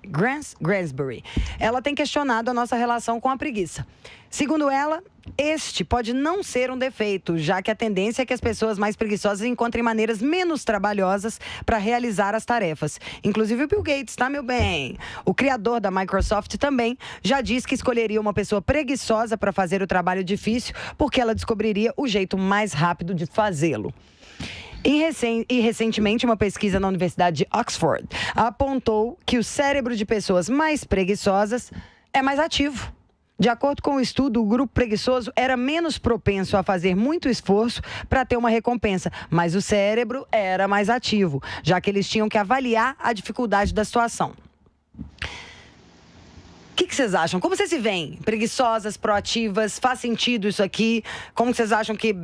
Ela tem questionado a nossa relação com a preguiça. Segundo ela, este pode não ser um defeito, já que a tendência é que as pessoas mais preguiçosas encontrem maneiras menos trabalhosas para realizar as tarefas. Inclusive o Bill Gates, tá, meu bem? O criador da Microsoft também já disse que escolheria uma pessoa preguiçosa para fazer o trabalho difícil, porque ela descobriria o jeito mais rápido de fazê-lo. E recentemente, uma pesquisa na Universidade de Oxford apontou que o cérebro de pessoas mais preguiçosas é mais ativo. De acordo com o estudo, o grupo preguiçoso era menos propenso a fazer muito esforço para ter uma recompensa, mas o cérebro era mais ativo, já que eles tinham que avaliar a dificuldade da situação. O que vocês acham? Como vocês se veem? Preguiçosas, proativas? Faz sentido isso aqui? Como vocês acham que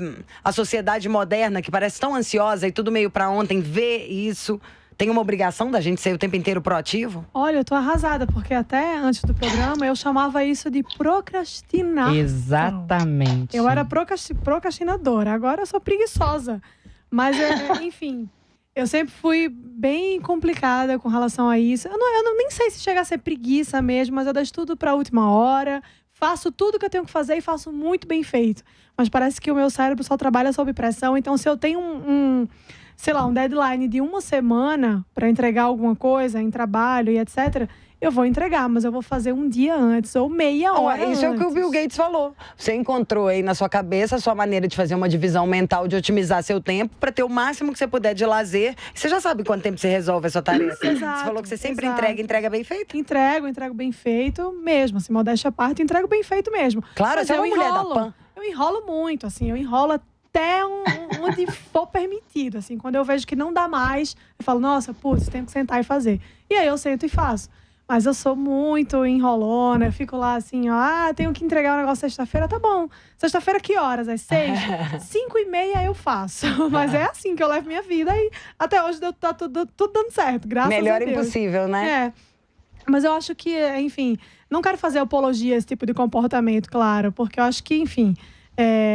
a sociedade moderna, que parece tão ansiosa e tudo meio para ontem, vê isso? Tem uma obrigação da gente ser o tempo inteiro proativo? Olha, eu tô arrasada, porque até antes do programa eu chamava isso de procrastinar. Exatamente. Eu era procrastinadora, agora eu sou preguiçosa. Mas, enfim, eu sempre fui bem complicada com relação a isso. Eu nem sei se chega a ser preguiça mesmo, mas eu deixo tudo pra última hora. Faço tudo que eu tenho que fazer e faço muito bem feito. Mas parece que o meu cérebro só trabalha sob pressão. Então, se eu tenho um deadline de uma semana para entregar alguma coisa em trabalho e etc., eu vou entregar, mas eu vou fazer um dia antes ou meia hora Isso antes. é o que o Bill Gates falou. Você encontrou aí na sua cabeça a sua maneira de fazer uma divisão mental, de otimizar seu tempo para ter o máximo que você puder de lazer. Você já sabe quanto tempo você resolve a sua tarefa. Exato, Você falou que você sempre exato. entrega bem feito. Entrego bem feito mesmo. Assim, modéstia à parte, entrego bem feito mesmo. Claro, mas você é uma eu mulher da enrolo. PAN. Eu enrolo muito, assim. Eu enrolo até onde for permitido, assim. Quando eu vejo que não dá mais, eu falo, nossa, putz, tenho que sentar e fazer. E aí eu sento e faço. Mas eu sou muito enrolona, eu fico lá assim, ó, tenho que entregar o negócio sexta-feira, tá bom. Sexta-feira que horas? Às 6? 5:30 eu faço. Mas é assim que eu levo minha vida e até hoje tá tudo dando certo, graças a Deus. Melhor impossível, né? É. Mas eu acho que, enfim, não quero fazer apologia a esse tipo de comportamento, claro, porque eu acho que, enfim,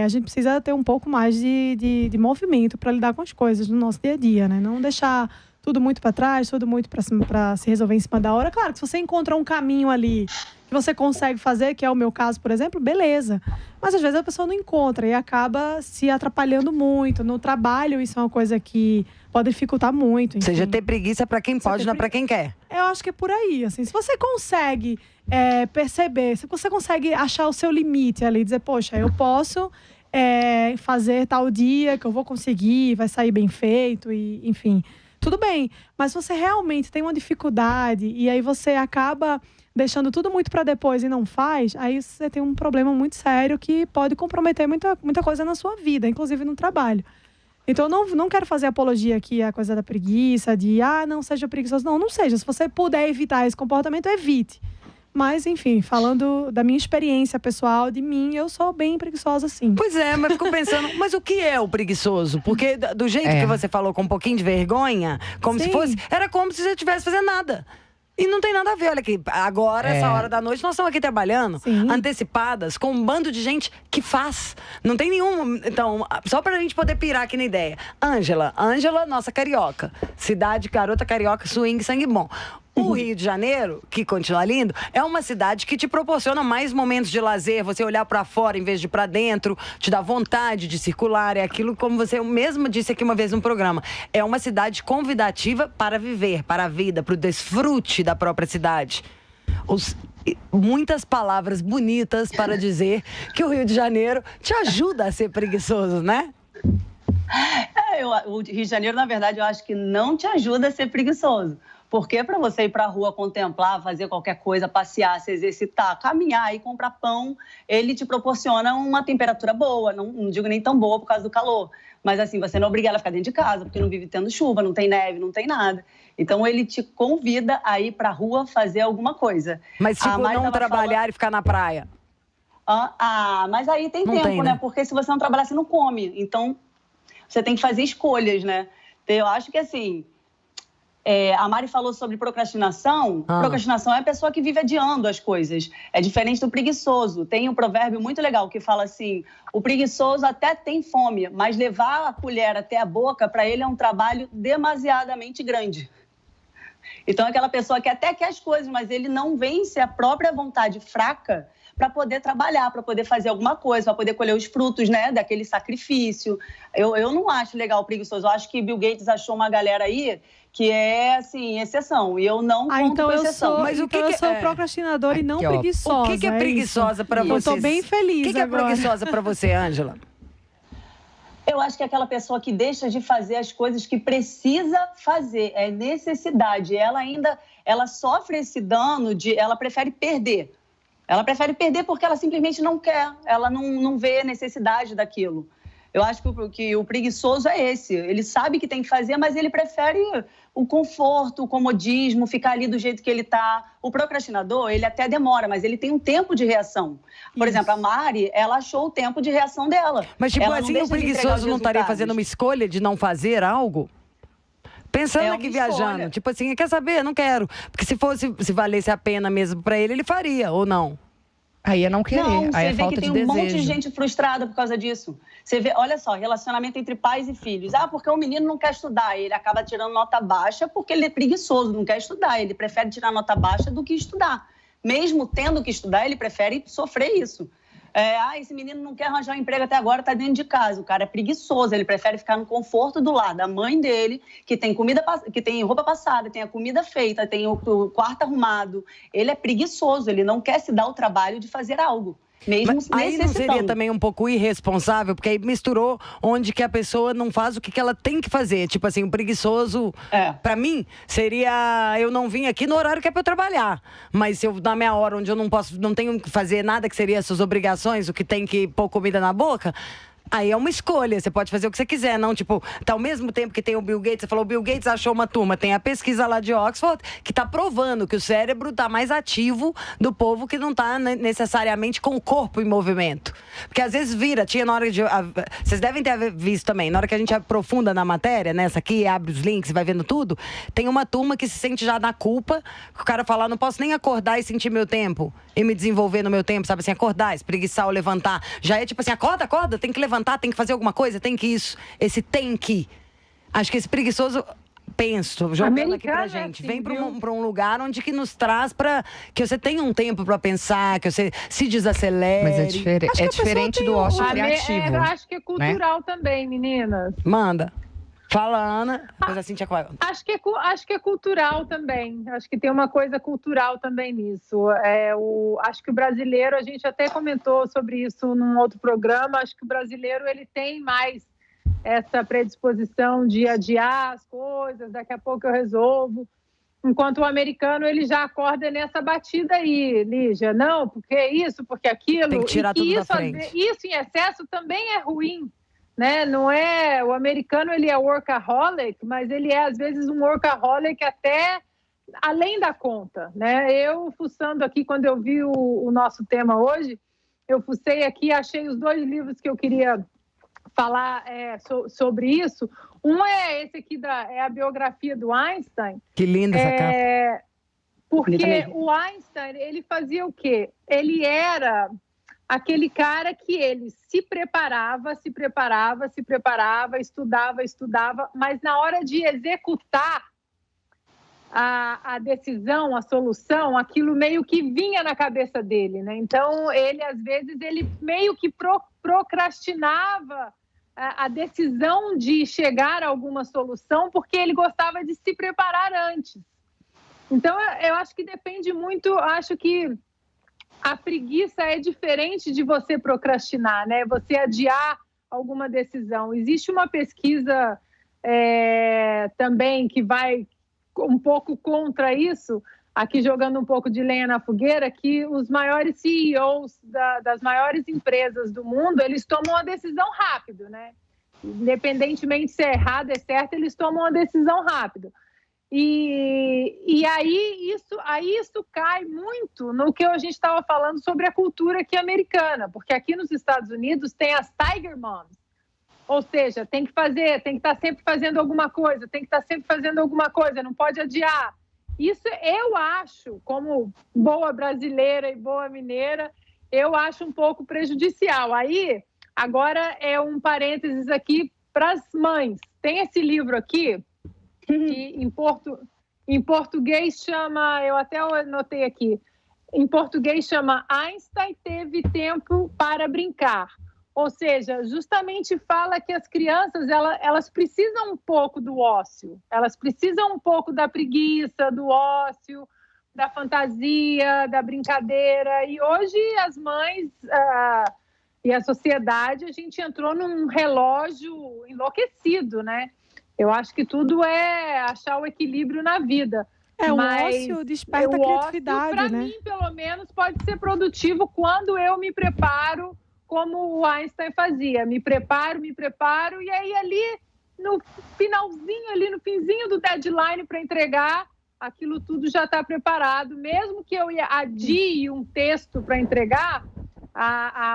a gente precisa ter um pouco mais de movimento para lidar com as coisas no nosso dia a dia, né? Não deixar tudo muito para trás, tudo muito para se resolver em cima da hora. Claro que se você encontra um caminho ali que você consegue fazer, que é o meu caso, por exemplo, beleza. Mas às vezes a pessoa não encontra e acaba se atrapalhando muito. No trabalho, isso é uma coisa que pode dificultar muito. Ou seja, ter preguiça para quem pode, não para quem quer. Eu acho que é por aí, assim. Se você consegue perceber, se você consegue achar o seu limite ali, dizer, poxa, eu posso fazer tal dia que eu vou conseguir, vai sair bem feito, e enfim, tudo bem. Mas se você realmente tem uma dificuldade e aí você acaba deixando tudo muito para depois e não faz, aí você tem um problema muito sério que pode comprometer muita coisa na sua vida, inclusive no trabalho. Então, eu não quero fazer apologia aqui à coisa da preguiça, de, não seja preguiçoso. Não seja. Se você puder evitar esse comportamento, evite. Mas, enfim, falando da minha experiência pessoal, de mim, eu sou bem preguiçosa, sim. Pois é, mas fico pensando, mas o que é o preguiçoso? Porque do jeito que você falou, com um pouquinho de vergonha, como se fosse, era como se você estivesse fazendo nada. E não tem nada a ver, olha aqui, agora, essa hora da noite, nós estamos aqui trabalhando, antecipadas, com um bando de gente que faz. Não tem nenhum... Então, só pra gente poder pirar aqui na ideia. Ângela, nossa carioca. Cidade, garota carioca, swing, sangue bom. O Rio de Janeiro, que continua lindo, é uma cidade que te proporciona mais momentos de lazer, você olhar pra fora em vez de pra dentro, te dá vontade de circular, é aquilo como você mesmo disse aqui uma vez no programa. É uma cidade convidativa para viver, para a vida, para o desfrute da própria cidade. Muitas palavras bonitas para dizer que o Rio de Janeiro te ajuda a ser preguiçoso, né? O Rio de Janeiro, na verdade, eu acho que não te ajuda a ser preguiçoso. Porque para você ir para a rua contemplar, fazer qualquer coisa, passear, se exercitar, caminhar e comprar pão, ele te proporciona uma temperatura boa, não digo nem tão boa por causa do calor, mas assim, você não é obrigada a ficar dentro de casa, porque não vive tendo chuva, não tem neve, não tem nada. Então ele te convida a ir para a rua fazer alguma coisa. Mas tipo, não trabalhar e ficar na praia? Mas aí tem não tempo, tem, né? Porque se você não trabalhar, você não come. Então, você tem que fazer escolhas, né? Eu acho que assim... a Mari falou sobre procrastinação. Procrastinação é a pessoa que vive adiando as coisas. É diferente do preguiçoso. Tem um provérbio muito legal que fala assim: o preguiçoso até tem fome, mas levar a colher até a boca, para ele é um trabalho demasiadamente grande. Então, é aquela pessoa que até quer as coisas, mas ele não vence a própria vontade fraca para poder trabalhar, para poder fazer alguma coisa, para poder colher os frutos, né, daquele sacrifício. Eu não acho legal o preguiçoso. Eu acho que Bill Gates achou uma galera aí que é, assim, exceção. E eu não conto então com eu exceção. Mas o que eu sou procrastinadora e não preguiçosa. O que é preguiçosa para você? Eu tô bem feliz O que é agora. preguiçosa para você, Ângela? eu acho que é aquela pessoa que deixa de fazer as coisas que precisa fazer, é necessidade. Ela sofre esse dano ela prefere perder. Ela prefere perder porque ela simplesmente não quer, ela não vê necessidade daquilo. Eu acho que o preguiçoso é esse. Ele sabe que tem que fazer, mas ele prefere o conforto, o comodismo, ficar ali do jeito que ele está. O procrastinador, ele até demora, mas ele tem um tempo de reação. Por exemplo, a Mari, ela achou o tempo de reação dela. Mas, tipo, assim, o preguiçoso não estaria fazendo uma escolha de não fazer algo? Pensando aqui viajando, tipo assim, quer saber? Não quero. Porque se valesse a pena mesmo pra ele, ele faria, ou não? Aí é não querer, aí é falta de desejo. Você vê que tem um monte de gente frustrada por causa disso. Você vê, olha só, relacionamento entre pais e filhos. Porque o menino não quer estudar, ele acaba tirando nota baixa porque ele é preguiçoso, não quer estudar. Ele prefere tirar nota baixa do que estudar. Mesmo tendo que estudar, ele prefere sofrer isso. Esse menino não quer arranjar um emprego até agora, está dentro de casa. O cara é preguiçoso, ele prefere ficar no conforto do lar da mãe dele, que tem que tem roupa passada, tem a comida feita, tem o quarto arrumado. Ele é preguiçoso, ele não quer se dar o trabalho de fazer algo. Mas aí não seria também um pouco irresponsável, porque aí misturou onde que a pessoa não faz o que ela tem que fazer. Tipo assim, o preguiçoso, pra mim, seria eu não vim aqui no horário que é pra eu trabalhar. Mas se eu, na minha hora, onde eu não tenho que fazer nada que seria suas obrigações, o que tem que pôr comida na boca... Aí é uma escolha, você pode fazer o que você quiser, não, tipo, tá ao mesmo tempo que tem o Bill Gates, você falou, o Bill Gates achou uma turma, tem a pesquisa lá de Oxford, que tá provando que o cérebro tá mais ativo do povo que não tá necessariamente com o corpo em movimento. Porque às vezes tinha na hora de... Vocês devem ter visto também, na hora que a gente aprofunda na matéria, nessa aqui, abre os links e vai vendo tudo, tem uma turma que se sente já na culpa, que o cara fala, não posso nem acordar e sentir meu tempo, e me desenvolver no meu tempo, sabe assim, acordar, espreguiçar ou levantar. Já é tipo assim, acorda, tem que levantar, tem que fazer alguma coisa, tem que isso. Esse tem que. Acho que esse preguiçoso, penso, jogando aqui pra gente, vem pra um lugar onde que nos traz pra que você tenha um tempo pra pensar, que você se desacelere. Mas é diferente do ócio criativo. Eu acho que é cultural também, meninas. Manda. Fala, Ana. Depois a Cíntia vai. Acho que é cultural também. Acho que tem uma coisa cultural também nisso. Acho que o brasileiro, a gente até comentou sobre isso num outro programa, acho que o brasileiro ele tem mais essa predisposição de adiar as coisas, daqui a pouco eu resolvo. Enquanto o americano, ele já acorda nessa batida aí, Lígia. Não, porque isso, porque aquilo. Tem que tirar tudo da frente. Isso em excesso também é ruim. Né? Não é, o americano ele é workaholic, mas ele é às vezes um workaholic até além da conta, né? Eu fuçando aqui quando eu vi o nosso tema hoje, eu fucei aqui, achei os 2 livros que eu queria falar sobre isso. Um é esse aqui é a biografia do Einstein. Que linda essa capa. Porque o Einstein ele fazia o quê? Ele era aquele cara que ele se preparava, estudava, mas na hora de executar a decisão, a solução, aquilo meio que vinha na cabeça dele, né? Então, ele, às vezes, ele meio que procrastinava a decisão de chegar a alguma solução porque ele gostava de se preparar antes. Então, eu acho que depende muito, acho que a preguiça é diferente de você procrastinar, né? Você adiar alguma decisão. Existe uma pesquisa também que vai um pouco contra isso, aqui jogando um pouco de lenha na fogueira, que os maiores CEOs das maiores empresas do mundo, eles tomam uma decisão rápido, né? Independentemente se é errado, é certo, eles tomam uma decisão rápido. E aí isso cai muito no que a gente estava falando sobre a cultura aqui americana, porque aqui nos Estados Unidos tem as Tiger Moms, ou seja, tem que estar sempre fazendo alguma coisa, não pode adiar. Isso eu acho, como boa brasileira e boa mineira, eu acho um pouco prejudicial. Aí, agora é um parênteses aqui para as mães. Tem esse livro aqui, que em português chama, eu até anotei aqui, em português chama Einstein teve tempo para brincar. Ou seja, justamente fala que as crianças, elas precisam um pouco do ócio, elas precisam um pouco da preguiça, do ócio, da fantasia, da brincadeira. E hoje as mães E a sociedade, a gente entrou num relógio enlouquecido, né? Eu acho que tudo é achar o equilíbrio na vida. O ócio desperta a criatividade, para né? mim, pelo menos, pode ser produtivo quando eu me preparo, como o Einstein fazia. Me preparo, e aí ali, no finalzinho, ali no finzinho do deadline para entregar, aquilo tudo já está preparado. Mesmo que eu adie um texto para entregar,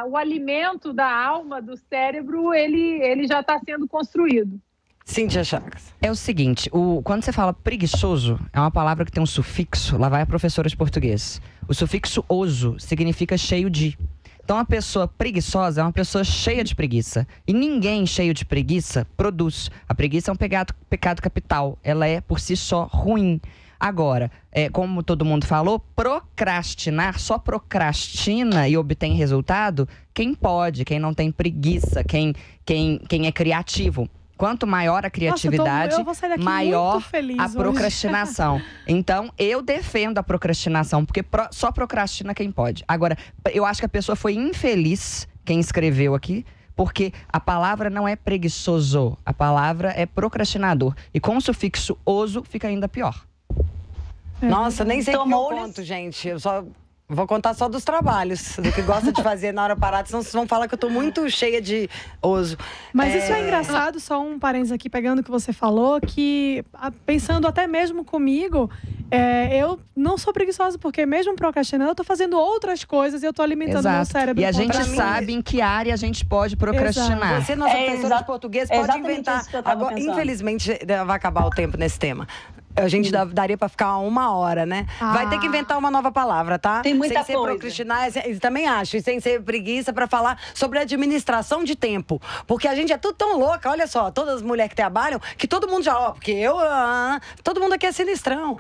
o alimento da alma, do cérebro, ele já está sendo construído. Cíntia Chagas. É o seguinte, quando você fala preguiçoso, é uma palavra que tem um sufixo, lá vai a professora de português. O sufixo oso significa cheio de. Então, a pessoa preguiçosa é uma pessoa cheia de preguiça. E ninguém cheio de preguiça produz. A preguiça é um pecado capital. Ela é, por si só, ruim. Agora, como todo mundo falou, procrastinar, só procrastina e obtém resultado quem pode, quem não tem preguiça, quem é criativo. Quanto maior a criatividade, maior a procrastinação. Então, eu defendo a procrastinação, porque só procrastina quem pode. Agora, eu acho que a pessoa foi infeliz, quem escreveu aqui, porque a palavra não é preguiçoso, a palavra é procrastinador. E com o sufixo oso, fica ainda pior. Nossa, nem sei o que eu conto, gente. Eu só vou contar só dos trabalhos, do que gosta de fazer na hora parada, senão vocês vão falar que eu tô muito cheia de oso. Mas isso é engraçado, só um parênteses aqui, pegando o que você falou, que pensando até mesmo comigo, eu não sou preguiçosa, porque mesmo procrastinando, eu tô fazendo outras coisas e eu tô alimentando meu cérebro. E a gente sabe em que área a gente pode procrastinar. Exato. Você, nossa professora de português, pode inventar. Agora, infelizmente, vai acabar o tempo nesse tema. A gente daria pra ficar 1 hora, né? Vai ter que inventar uma nova palavra, tá? Tem muita sem ser coisa. procrastinar, também acho. E sem ser preguiça pra falar sobre administração de tempo. Porque a gente é tudo tão louca, olha só, todas as mulheres que trabalham, que todo mundo já, porque todo mundo aqui é sinistrão.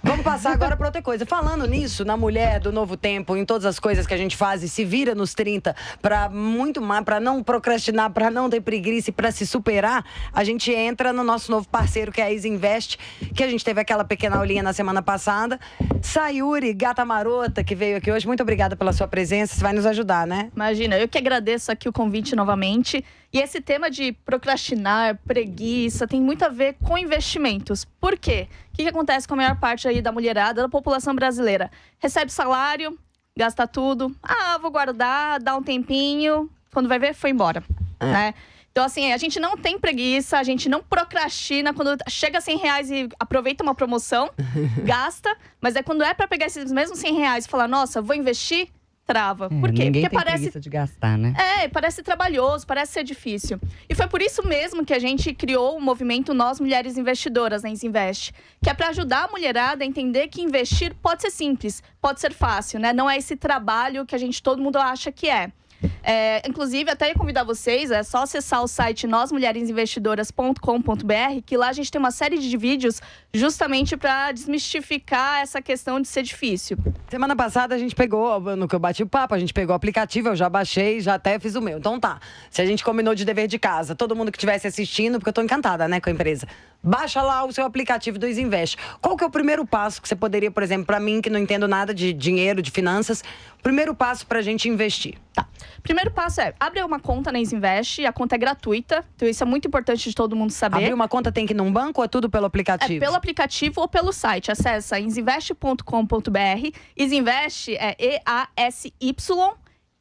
Vamos passar agora para outra coisa. Falando nisso, na mulher do novo tempo, em todas as coisas que a gente faz e se vira nos 30 para muito mais, para não procrastinar, para não ter preguiça e para se superar, a gente entra no nosso novo parceiro, que é a Isinvest, que a gente teve aquela pequena aulinha na semana passada. Sayuri, gata marota, que veio aqui hoje, muito obrigada pela sua presença. Você vai nos ajudar, né? Imagina, eu que agradeço aqui o convite novamente. E esse tema de procrastinar, preguiça, tem muito a ver com investimentos. Por quê? O que acontece com a maior parte aí da mulherada, da população brasileira? Recebe salário, gasta tudo. Vou guardar, dá um tempinho. Quando vai ver, foi embora. Né? Então, assim, a gente não tem preguiça, a gente não procrastina. Quando chega a R$100 e aproveita uma promoção, gasta. Mas quando é para pegar esses mesmos R$100 e falar, nossa, vou investir, trava. Por quê? Ninguém Porque tem preguiça de gastar, né? Parece trabalhoso, parece ser difícil. E foi por isso mesmo que a gente criou o movimento Nós Mulheres Investidoras na Isinvest, que é para ajudar a mulherada a entender que investir pode ser simples, pode ser fácil, né? Não é esse trabalho que todo mundo acha que é. Inclusive, até ia convidar vocês, é só acessar o site nosmulheresinvestidoras.com.br, que lá a gente tem uma série de vídeos justamente para desmistificar essa questão de ser difícil. Semana passada a gente pegou, no que eu bati o papo, a gente pegou o aplicativo, eu já baixei, já até fiz o meu. Então tá, se a gente combinou de dever de casa, todo mundo que estivesse assistindo, porque eu tô encantada, né, com a empresa, baixa lá o seu aplicativo do Isinvest. Qual que é o primeiro passo que você poderia, por exemplo, para mim que não entendo nada de dinheiro, de finanças, primeiro passo pra gente investir? Tá. Primeiro passo é abrir uma conta na Isinvest, a conta é gratuita, então isso é muito importante de todo mundo saber. Abrir uma conta tem que ir num banco ou é tudo pelo aplicativo? Pelo aplicativo ou pelo site. Acessa isinvest.com.br. Isinvest é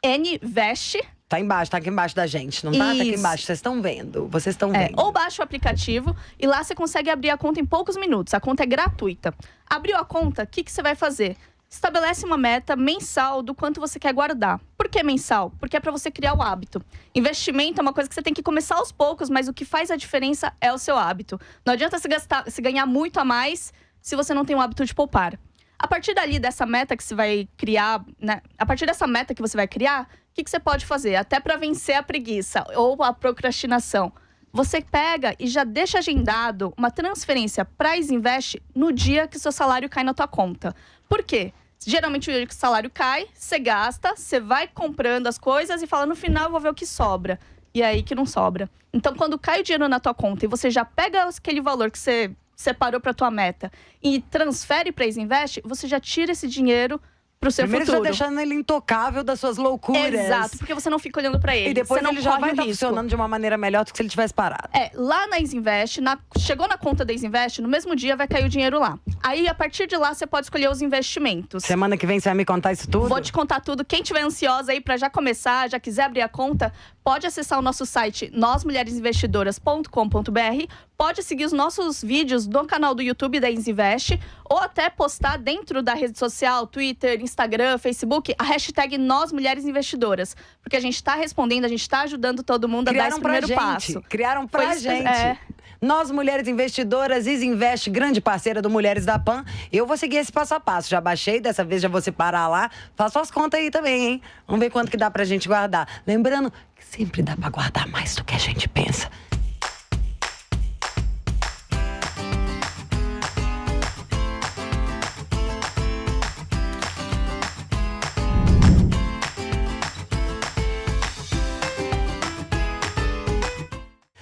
EASY-Invest. Tá embaixo, tá aqui embaixo da gente, não tá? Tá aqui embaixo, vocês estão vendo, vocês estão vendo. Ou baixa o aplicativo e lá você consegue abrir a conta em poucos minutos. A conta é gratuita. Abriu a conta, o que você vai fazer? Estabelece uma meta mensal do quanto você quer guardar. Por que mensal? Porque é para você criar o hábito. Investimento é uma coisa que você tem que começar aos poucos, mas o que faz a diferença é o seu hábito. Não adianta se ganhar muito a mais se você não tem o hábito de poupar. A partir dali, dessa meta que você vai criar, né? A partir dessa meta que você vai criar, o que você pode fazer? Até para vencer a preguiça ou a procrastinação. Você pega e já deixa agendado uma transferência para a Isinvest no dia que o seu salário cai na tua conta. Por quê? Geralmente, o dia que o salário cai, você gasta, você vai comprando as coisas e fala, no final eu vou ver o que sobra. E é aí que não sobra. Então, quando cai o dinheiro na tua conta e você já pega aquele valor que você separou para tua meta e transfere para a Isinvest, você já tira esse dinheiro pro seu Primeiro futuro. você tá deixando ele intocável das suas loucuras. Exato, porque você não fica olhando pra ele. E depois você não ele já corre vai o estar risco. funcionando de uma maneira melhor do que se ele tivesse parado. Lá na Isinvest, chegou na conta da Isinvest, no mesmo dia vai cair o dinheiro lá. Aí, a partir de lá, você pode escolher os investimentos. Semana que vem você vai me contar isso tudo? Vou te contar tudo. Quem tiver ansiosa aí pra já começar, já quiser abrir a conta, pode acessar o nosso site nósmulheresinvestidoras.com.br, pode seguir os nossos vídeos no canal do YouTube da Isinvest, ou até postar dentro da rede social, Twitter, Instagram, Facebook, a hashtag nósmulheresinvestidoras. Porque a gente tá respondendo, a gente tá ajudando todo mundo a dar esse primeiro passo. Criaram pra Foi isso, gente. Nós, Mulheres Investidoras, Isinvest, grande parceira do Mulheres da PAN. Eu vou seguir esse passo a passo. Já baixei, dessa vez já vou separar lá. Faço as contas aí também, hein? Vamos ver quanto que dá pra gente guardar. Lembrando que sempre dá pra guardar mais do que a gente pensa.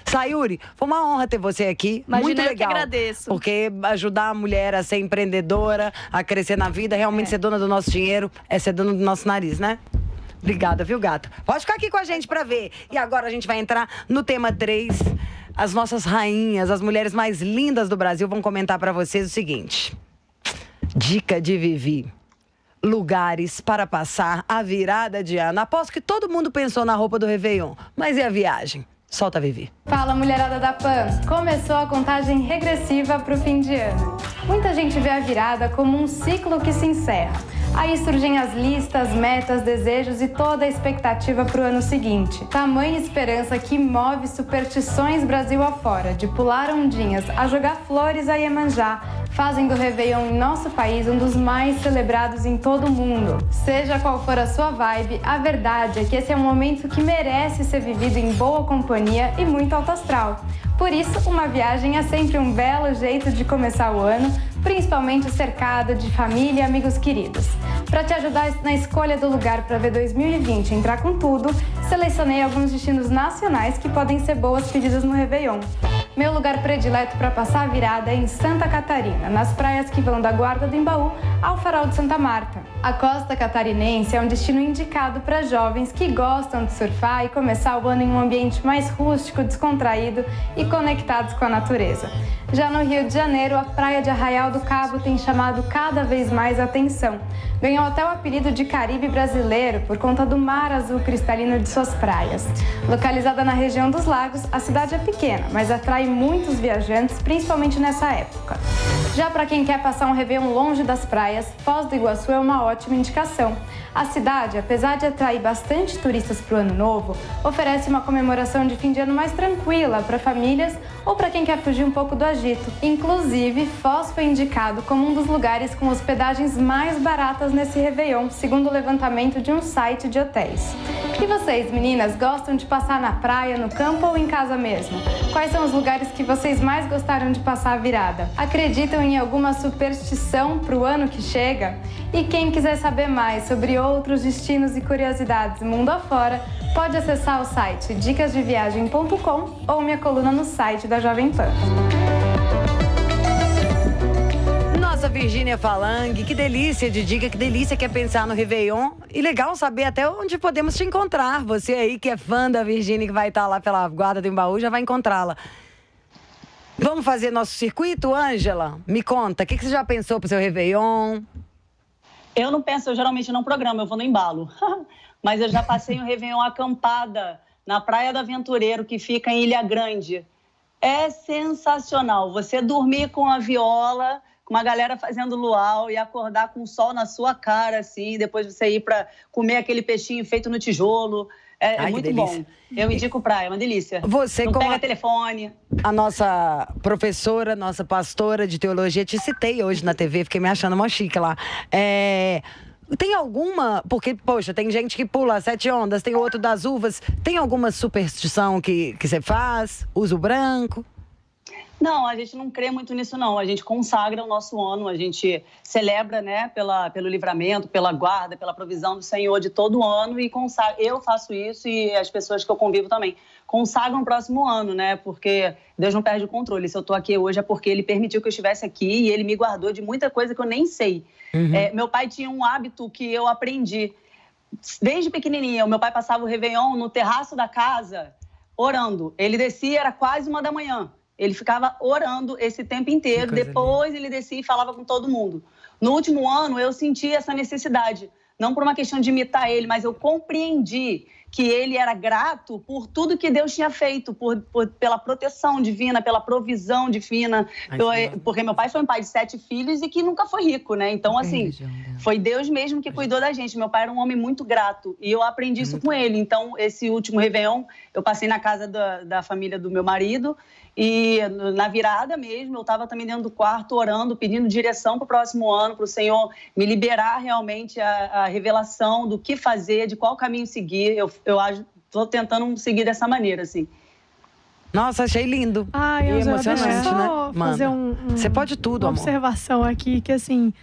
Sayuri, foi uma honra ter você aqui. Imagina, muito eu que legal. agradeço. Porque ajudar a mulher a ser empreendedora, a crescer na vida, realmente ser dona do nosso dinheiro, é ser dona do nosso nariz, né? Obrigada, viu, gata? Pode ficar aqui com a gente pra ver. E agora a gente vai entrar no tema 3. As nossas rainhas, as mulheres mais lindas do Brasil vão comentar pra vocês o seguinte. Dica de Vivi. Lugares para passar a virada de ano. Aposto que todo mundo pensou na roupa do Réveillon. Mas e a viagem? Solta a Vivi. Fala, mulherada da PAN! Começou a contagem regressiva para o fim de ano. Muita gente vê a virada como um ciclo que se encerra. Aí surgem as listas, metas, desejos e toda a expectativa para o ano seguinte. Tamanha esperança que move superstições Brasil afora, de pular ondinhas a jogar flores a Iemanjá, fazem do Réveillon em nosso país um dos mais celebrados em todo o mundo. Seja qual for a sua vibe, a verdade é que esse é um momento que merece ser vivido em boa companhia e muito alto astral. Por isso, uma viagem é sempre um belo jeito de começar o ano, principalmente cercado de família e amigos queridos. Para te ajudar na escolha do lugar para ver 2020 entrar com tudo, selecionei alguns destinos nacionais que podem ser boas pedidas no Réveillon. Meu lugar predileto para passar a virada é em Santa Catarina, nas praias que vão da Guarda do Embaú ao Farol de Santa Marta. A costa catarinense é um destino indicado para jovens que gostam de surfar e começar o ano em um ambiente mais rústico, descontraído e conectados com a natureza. Já no Rio de Janeiro, a praia de Arraial do Cabo tem chamado cada vez mais atenção. Ganhou até o apelido de Caribe brasileiro por conta do mar azul cristalino de suas praias. Localizada na região dos lagos, a cidade é pequena, mas atrai muitos viajantes, principalmente nessa época. Já para quem quer passar um Réveillon longe das praias, Foz do Iguaçu é uma ótima indicação. A cidade, apesar de atrair bastante turistas para o ano novo, oferece uma comemoração de fim de ano mais tranquila para famílias ou para quem quer fugir um pouco do agito. Inclusive, Foz foi indicado como um dos lugares com hospedagens mais baratas nesse Réveillon, segundo o levantamento de um site de hotéis. E vocês, meninas, gostam de passar na praia, no campo ou em casa mesmo? Quais são os lugares que vocês mais gostaram de passar a virada? Acreditam em alguma superstição para o ano que chega? E quem quiser saber mais sobre outros destinos e curiosidades mundo afora, pode acessar o site dicasdeviagem.com ou minha coluna no site da Jovem Pan. Nossa, Virgínia Falang, que delícia de dica, que delícia que é pensar no Réveillon. E legal saber até onde podemos te encontrar. Você aí que é fã da Virgínia, que vai estar lá pela Guarda do Embaú, já vai encontrá-la. Vamos fazer nosso circuito, Ângela? Me conta, o que você já pensou pro seu Réveillon? Eu não penso, eu geralmente não programo, eu vou no embalo. Mas eu já passei um Réveillon acampada na Praia do Aventureiro, que fica em Ilha Grande. É sensacional. Você dormir com a viola, com uma galera fazendo luau e acordar com o sol na sua cara, assim, depois você ir para comer aquele peixinho feito no tijolo. É muito bom. Eu indico praia, é uma delícia. Você não como pega telefone. A nossa professora, nossa pastora de teologia, te citei hoje na TV, fiquei me achando mó chique lá. Tem alguma... Porque, poxa, tem gente que pula 7 ondas, tem outro das uvas. Tem alguma superstição que você faz? Uso branco? Não, a gente não crê muito nisso, não. A gente consagra o nosso ano, a gente celebra, né, pelo livramento, pela guarda, pela provisão do Senhor de todo ano e consagra. Eu faço isso e as pessoas que eu convivo também consagram o próximo ano, né, porque Deus não perde o controle. Se eu estou aqui hoje é porque Ele permitiu que eu estivesse aqui e Ele me guardou de muita coisa que eu nem sei. Meu pai tinha um hábito que eu aprendi desde pequenininha. O meu pai passava o Réveillon no terraço da casa orando. Ele descia, era quase 1 da manhã. Ele ficava orando esse tempo inteiro, depois ele descia e falava com todo mundo. No último ano, eu senti essa necessidade, não por uma questão de imitar ele, mas eu compreendi que ele era grato por tudo que Deus tinha feito, pela proteção divina, pela provisão divina, porque meu pai foi um pai de 7 filhos e que nunca foi rico, né? Então, assim, foi Deus mesmo que cuidou da gente. Meu pai era um homem muito grato e eu aprendi isso com ele. Então, esse último Réveillon, eu passei na casa da família do meu marido e na virada mesmo, eu estava também dentro do quarto orando, pedindo direção para o próximo ano, para o Senhor me liberar realmente a revelação do que fazer, de qual caminho seguir. Eu estou tentando seguir dessa maneira, assim. Nossa, achei lindo. Ai, e emocionante, né? Fazer Você pode tudo, uma amor. observação aqui, que assim,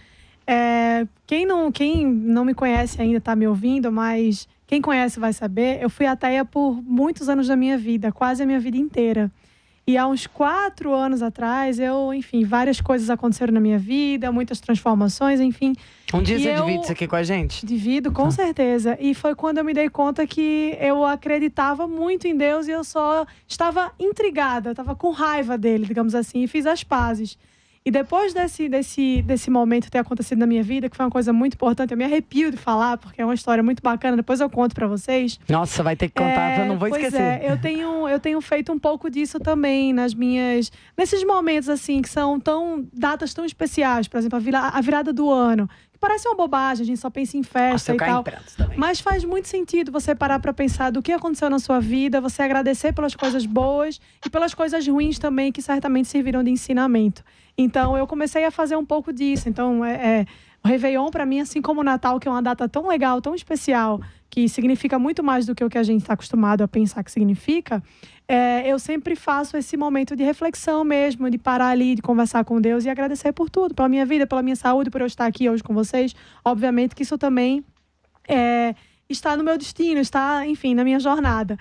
quem não me conhece ainda está me ouvindo, mas quem conhece vai saber, eu fui ateia por muitos anos da minha vida, quase a minha vida inteira. E há uns 4 anos atrás, enfim, várias coisas aconteceram na minha vida, muitas transformações, enfim. Um dia você divide isso aqui com a gente? Divido, com certeza. E foi quando eu me dei conta que eu acreditava muito em Deus e eu só estava intrigada, estava com raiva dele, digamos assim, e fiz as pazes. E depois desse momento ter acontecido na minha vida, que foi uma coisa muito importante, eu me arrepio de falar, porque é uma história muito bacana, depois eu conto pra vocês. Nossa, vai ter que contar, eu não vou esquecer. Eu tenho feito um pouco disso também nesses momentos assim, que são datas tão especiais, por exemplo, a virada do ano. Parece uma bobagem, a gente só pensa em festa e tal. Mas faz muito sentido você parar para pensar do que aconteceu na sua vida, você agradecer pelas coisas boas e pelas coisas ruins também, que certamente serviram de ensinamento. Então, eu comecei a fazer um pouco disso. Então, o Réveillon, para mim, assim como o Natal, que é uma data tão legal, tão especial, que significa muito mais do que o que a gente está acostumado a pensar que significa, eu sempre faço esse momento de reflexão mesmo, de parar ali, de conversar com Deus e agradecer por tudo, pela minha vida, pela minha saúde, por eu estar aqui hoje com vocês. Obviamente que isso também está no meu destino, está, enfim, na minha jornada.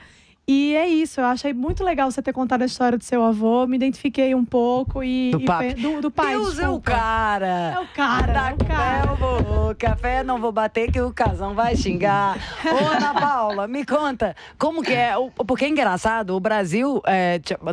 E é isso, eu achei muito legal você ter contado a história do seu avô, me identifiquei um pouco do pai. Deus desculpa. É o cara. É o cara. Café não vou bater que o casão vai xingar. Ô, Ana Paula, me conta, como que é? Porque é engraçado, o Brasil,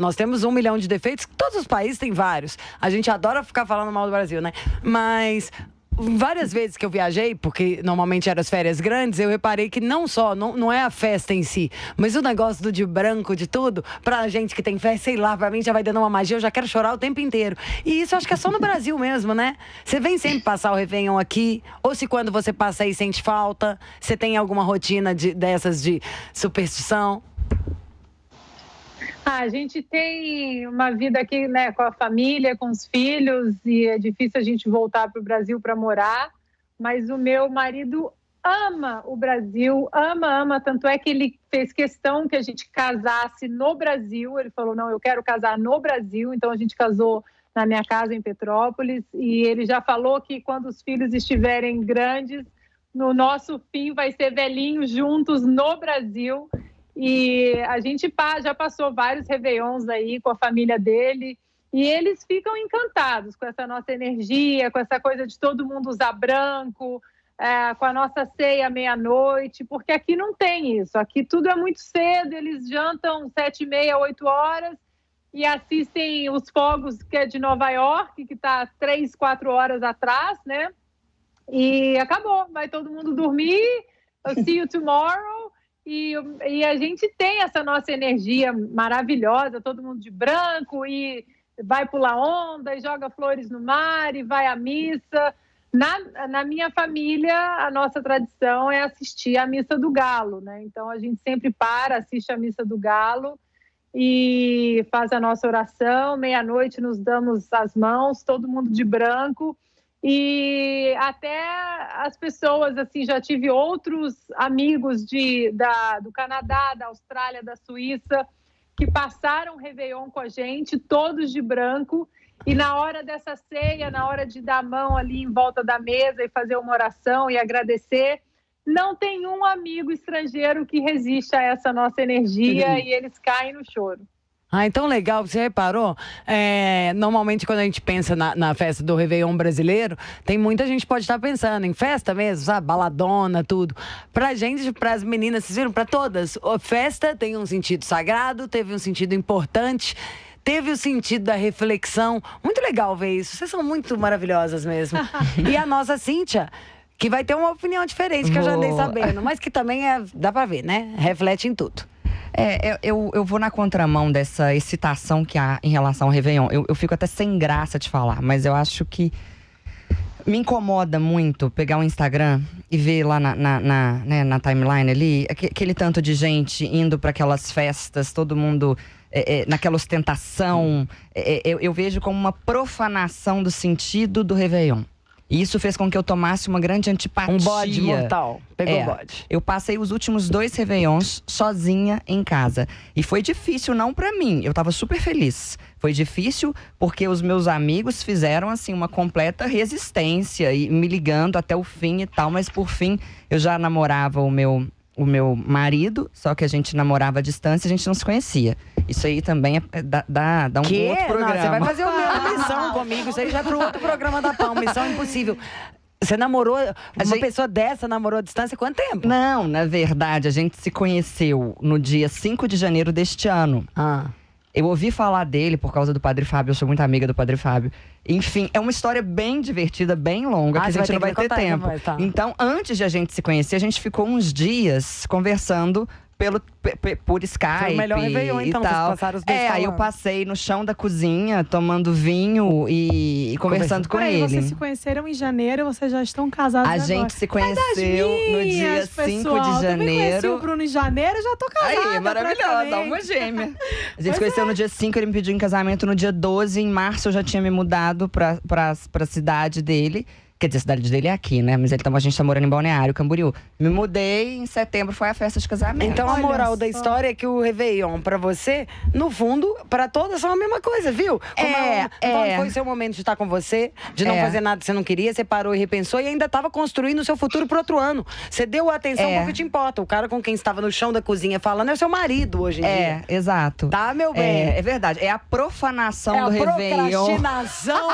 nós temos 1 milhão de defeitos, todos os países têm vários. A gente adora ficar falando mal do Brasil, né? Mas várias vezes que eu viajei, porque normalmente eram as férias grandes, eu reparei que não é a festa em si, mas o negócio de branco, de tudo, pra gente que tem festa, sei lá, pra mim já vai dando uma magia, eu já quero chorar o tempo inteiro. E isso eu acho que é só no Brasil mesmo, né? Você vem sempre passar o Réveillon aqui, ou se quando você passa aí sente falta, você tem alguma rotina dessas de superstição? A gente tem uma vida aqui, né, com a família, com os filhos, e é difícil a gente voltar para o Brasil para morar, mas o meu marido ama o Brasil, ama, tanto é que ele fez questão que a gente casasse no Brasil. Ele falou, não, eu quero casar no Brasil, então a gente casou na minha casa em Petrópolis, e ele já falou que quando os filhos estiverem grandes, no nosso fim vai ser velhinhos juntos no Brasil. E a gente já passou vários Réveillons aí com a família dele, e eles ficam encantados com essa nossa energia, com essa coisa de todo mundo usar branco, com a nossa ceia meia-noite, porque aqui não tem isso. Aqui tudo é muito cedo, eles jantam 7h30, 8 horas, e assistem os fogos que é de Nova York, que está 3, 4 horas atrás, né? E acabou, vai todo mundo dormir, I'll see you tomorrow. E a gente tem essa nossa energia maravilhosa, todo mundo de branco, e vai pular onda, e joga flores no mar, e vai à missa. Na minha família, a nossa tradição é assistir a Missa do Galo, né? Então, a gente sempre assiste a Missa do Galo e faz a nossa oração. Meia-noite nos damos as mãos, todo mundo de branco. E até as pessoas, assim, já tive outros amigos do Canadá, da Austrália, da Suíça, que passaram o Réveillon com a gente, todos de branco. E na hora dessa ceia, na hora de dar a mão ali em volta da mesa e fazer uma oração e agradecer, não tem um amigo estrangeiro que resista a essa nossa energia e eles caem no choro. Ah, então legal, você reparou? Normalmente quando a gente pensa na festa do Réveillon brasileiro, tem muita gente que pode estar pensando em festa mesmo, sabe? Baladona, tudo. Pra gente, pras meninas, vocês viram? Pra todas, a festa tem um sentido sagrado, teve um sentido importante, teve o sentido da reflexão. Muito legal ver isso, vocês são muito maravilhosas mesmo. E a nossa Cíntia, que vai ter uma opinião diferente, que eu já andei sabendo, mas que também dá pra ver, né? Reflete em tudo. Eu vou na contramão dessa excitação que há em relação ao Réveillon. Eu fico até sem graça de falar, mas eu acho que me incomoda muito pegar o Instagram e ver lá na timeline ali, aquele tanto de gente indo para aquelas festas, todo mundo naquela ostentação. Eu vejo como uma profanação do sentido do Réveillon. E isso fez com que eu tomasse uma grande antipatia. Um bode mortal. Pegou o bode. Eu passei os últimos 2 Réveillons sozinha em casa. E foi difícil, não pra mim. Eu tava super feliz. Foi difícil porque os meus amigos fizeram, assim, uma completa resistência. E me ligando até o fim e tal. Mas, por fim, eu já namorava o meu marido. Só que a gente namorava à distância e a gente não se conhecia. Isso aí também dá um outro programa. Não, você vai fazer uma missão comigo. Isso aí já é pro outro programa da PAN. Missão Impossível. Você namorou, pessoa dessa namorou à distância há quanto tempo? Não, na verdade, a gente se conheceu no dia 5 de janeiro deste ano. Eu ouvi falar dele por causa do Padre Fábio, eu sou muito amiga do Padre Fábio. Enfim, é uma história bem divertida, bem longa, que a gente não vai ter tempo. Então, antes de a gente se conhecer, a gente ficou uns dias conversando por Skype. Foi o melhor Réveillon, então, e tal. Vocês passaram os dois falando. Aí eu passei no chão da cozinha, tomando vinho e conversando com ele. Vocês se conheceram em janeiro, vocês já estão casados agora. A gente se conheceu no dia 5 de janeiro. Eu também conheci o Bruno em janeiro, já tô casada. Aí, maravilhosa, alma gêmea. A gente se conheceu no dia 5, ele me pediu em casamento no dia 12. Em março eu já tinha me mudado pra cidade dele. Quer dizer, a cidade dele é aqui, né? Mas a gente tá morando em Balneário, Camboriú. Me mudei, em setembro foi a festa de casamento. Então a moral da história é que o Réveillon, pra você, no fundo, pra todas são a mesma coisa, viu? Quando foi o seu momento de estar com você, de não fazer nada que você não queria, você parou e repensou e ainda tava construindo o seu futuro pro outro ano. Você deu atenção porque te importa. O cara com quem estava no chão da cozinha falando é o seu marido hoje em dia. Exato. Tá, meu bem? É verdade. É a profanação do Réveillon. É a procrastinação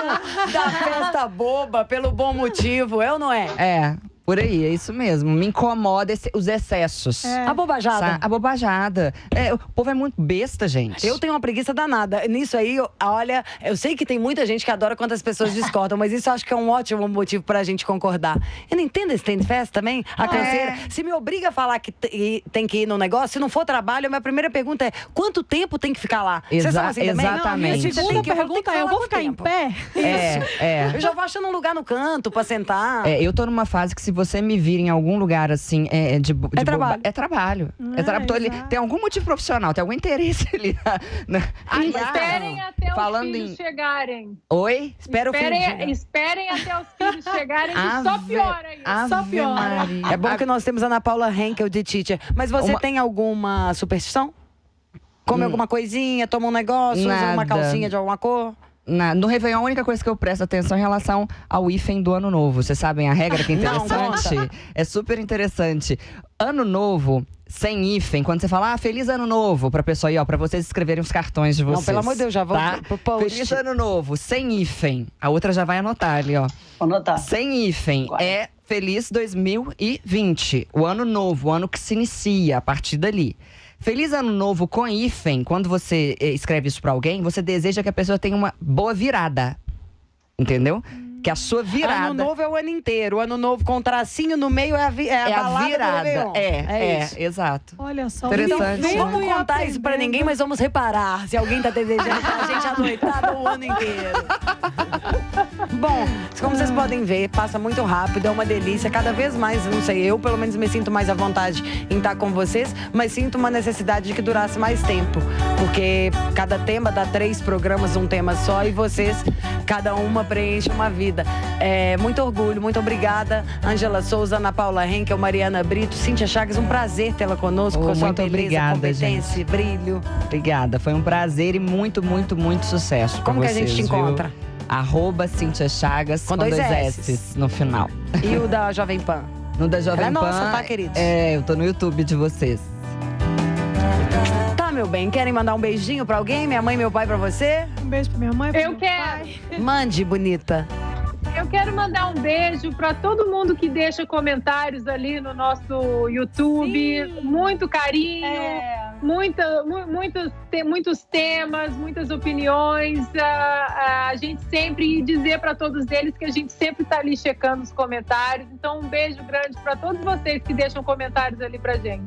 da festa boba pelo bom motivo, é ou não é? Por aí, é isso mesmo. Me incomoda os excessos. A bobajada. A bobajada. O povo é muito besta, gente. Eu tenho uma preguiça danada. Nisso aí, olha, eu sei que tem muita gente que adora quando as pessoas discordam, mas isso eu acho que é um ótimo motivo pra gente concordar. Eu não entendo esse tem festa também. A canseira. Se me obriga a falar que tem que ir no negócio, se não for trabalho, a minha primeira pergunta é: quanto tempo tem que ficar lá? Vocês são assim também? Exatamente. Não, segunda pergunta é: eu vou ficar em pé? Eu já vou achando um lugar no canto pra sentar. Eu tô numa fase que se você me vir em algum lugar assim, trabalho. É trabalho. Tem algum motivo profissional, tem algum interesse ali. Esperem até os filhos chegarem. Oi? Esperem até os filhos chegarem, que só piora aí. Só piora. É bom que nós temos a Ana Paula Henkel de teacher. Mas você tem alguma superstição? Come alguma coisinha, toma um negócio, usa uma calcinha de alguma cor? No Réveillon, a única coisa que eu presto atenção é em relação ao hífen do Ano Novo. Vocês sabem a regra que é interessante? É super interessante. Ano Novo, sem hífen, quando você fala, Feliz Ano Novo, pra pessoa aí, pra vocês escreverem os cartões de vocês. Não, pelo amor de Deus, já vou pro post. Feliz Ano Novo, sem hífen. A outra já vai anotar ali, ó. Anotar. Sem hífen é Feliz 2020. O ano novo, o ano que se inicia a partir dali. Feliz Ano Novo com hífen, quando você escreve isso pra alguém, você deseja que a pessoa tenha uma boa virada. Entendeu? Que a sua virada... Ano Novo é o ano inteiro. O Ano Novo com tracinho no meio é a balada virada. Do Réveillon. Exato. Olha só. Interessante. Não vamos contar isso pra ninguém, mas vamos reparar se alguém tá desejando pra gente anoitada o ano inteiro. Bom, como vocês podem ver, passa muito rápido, é uma delícia. Cada vez mais, não sei, eu pelo menos me sinto mais à vontade em estar com vocês, mas sinto uma necessidade de que durasse mais tempo. Porque cada tema dá 3 programas, um tema só, e vocês, cada uma preenche uma vida. vida. Muito orgulho, muito obrigada. Ângela Souza, Ana Paula Henkel, Mariana Brito, Cíntia Chagas, um prazer tê-la conosco. Com a sua muito beleza, obrigada, competência, gente. brilho. Obrigada, foi um prazer e muito, muito, muito sucesso pra Como que a vocês, gente te viu? encontra? @Cíntia Chagas, Com com dois dois S's. S's no final. E o da Jovem Pan? No da Jovem Ela é Pan. nossa, tá, queridos? Eu tô no YouTube de vocês. Tá, meu bem. Querem mandar um beijinho pra alguém? Minha mãe e meu pai pra você? Um beijo pra minha mãe. pro Eu meu quero. pai. Mande, bonita. Eu quero mandar um beijo para todo mundo que deixa comentários ali no nosso YouTube. Sim. Muito carinho, muitos temas, muitas opiniões. A gente sempre dizer para todos eles que a gente sempre está ali checando os comentários. Então, um beijo grande para todos vocês que deixam comentários ali pra gente.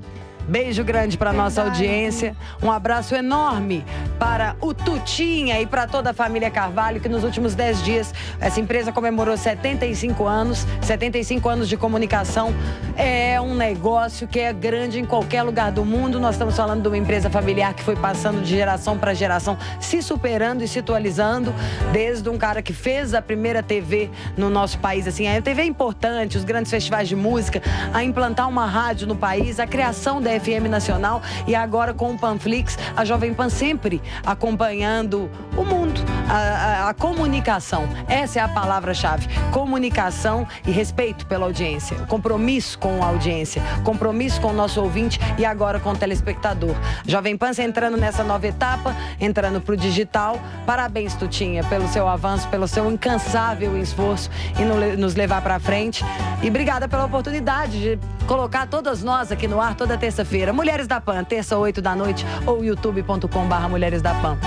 Beijo grande para nossa audiência. Um abraço enorme para o Tutinha e para toda a família Carvalho, que nos últimos 10 dias essa empresa comemorou 75 anos. 75 anos de comunicação. É um negócio que é grande em qualquer lugar do mundo. Nós estamos falando de uma empresa familiar que foi passando de geração para geração, se superando e se atualizando. Desde um cara que fez a primeira TV no nosso país. Assim, a TV é importante, os grandes festivais de música, a implantar uma rádio no país, a criação da FM Nacional e agora com o Panflix, a Jovem Pan sempre acompanhando o mundo, a comunicação. Essa é a palavra-chave. Comunicação e respeito pela audiência. Compromisso com a audiência, compromisso com o nosso ouvinte e agora com o telespectador. Jovem Pan entrando nessa nova etapa, entrando pro digital. Parabéns, Tutinha, pelo seu avanço, pelo seu incansável esforço e nos levar pra frente. E obrigada pela oportunidade de colocar todas nós aqui no ar toda terça-feira. Mulheres da Pan, terça, 8 da noite ou youtube.com/Mulheres da Pan.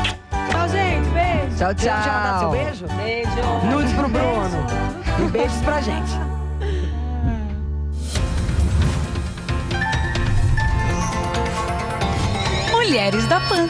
Tchau, gente. Beijo. Tchau, Você não tinha mandado seu beijo? Beijo. Nudes pro Bruno. E beijos pra gente. Mulheres da Pan.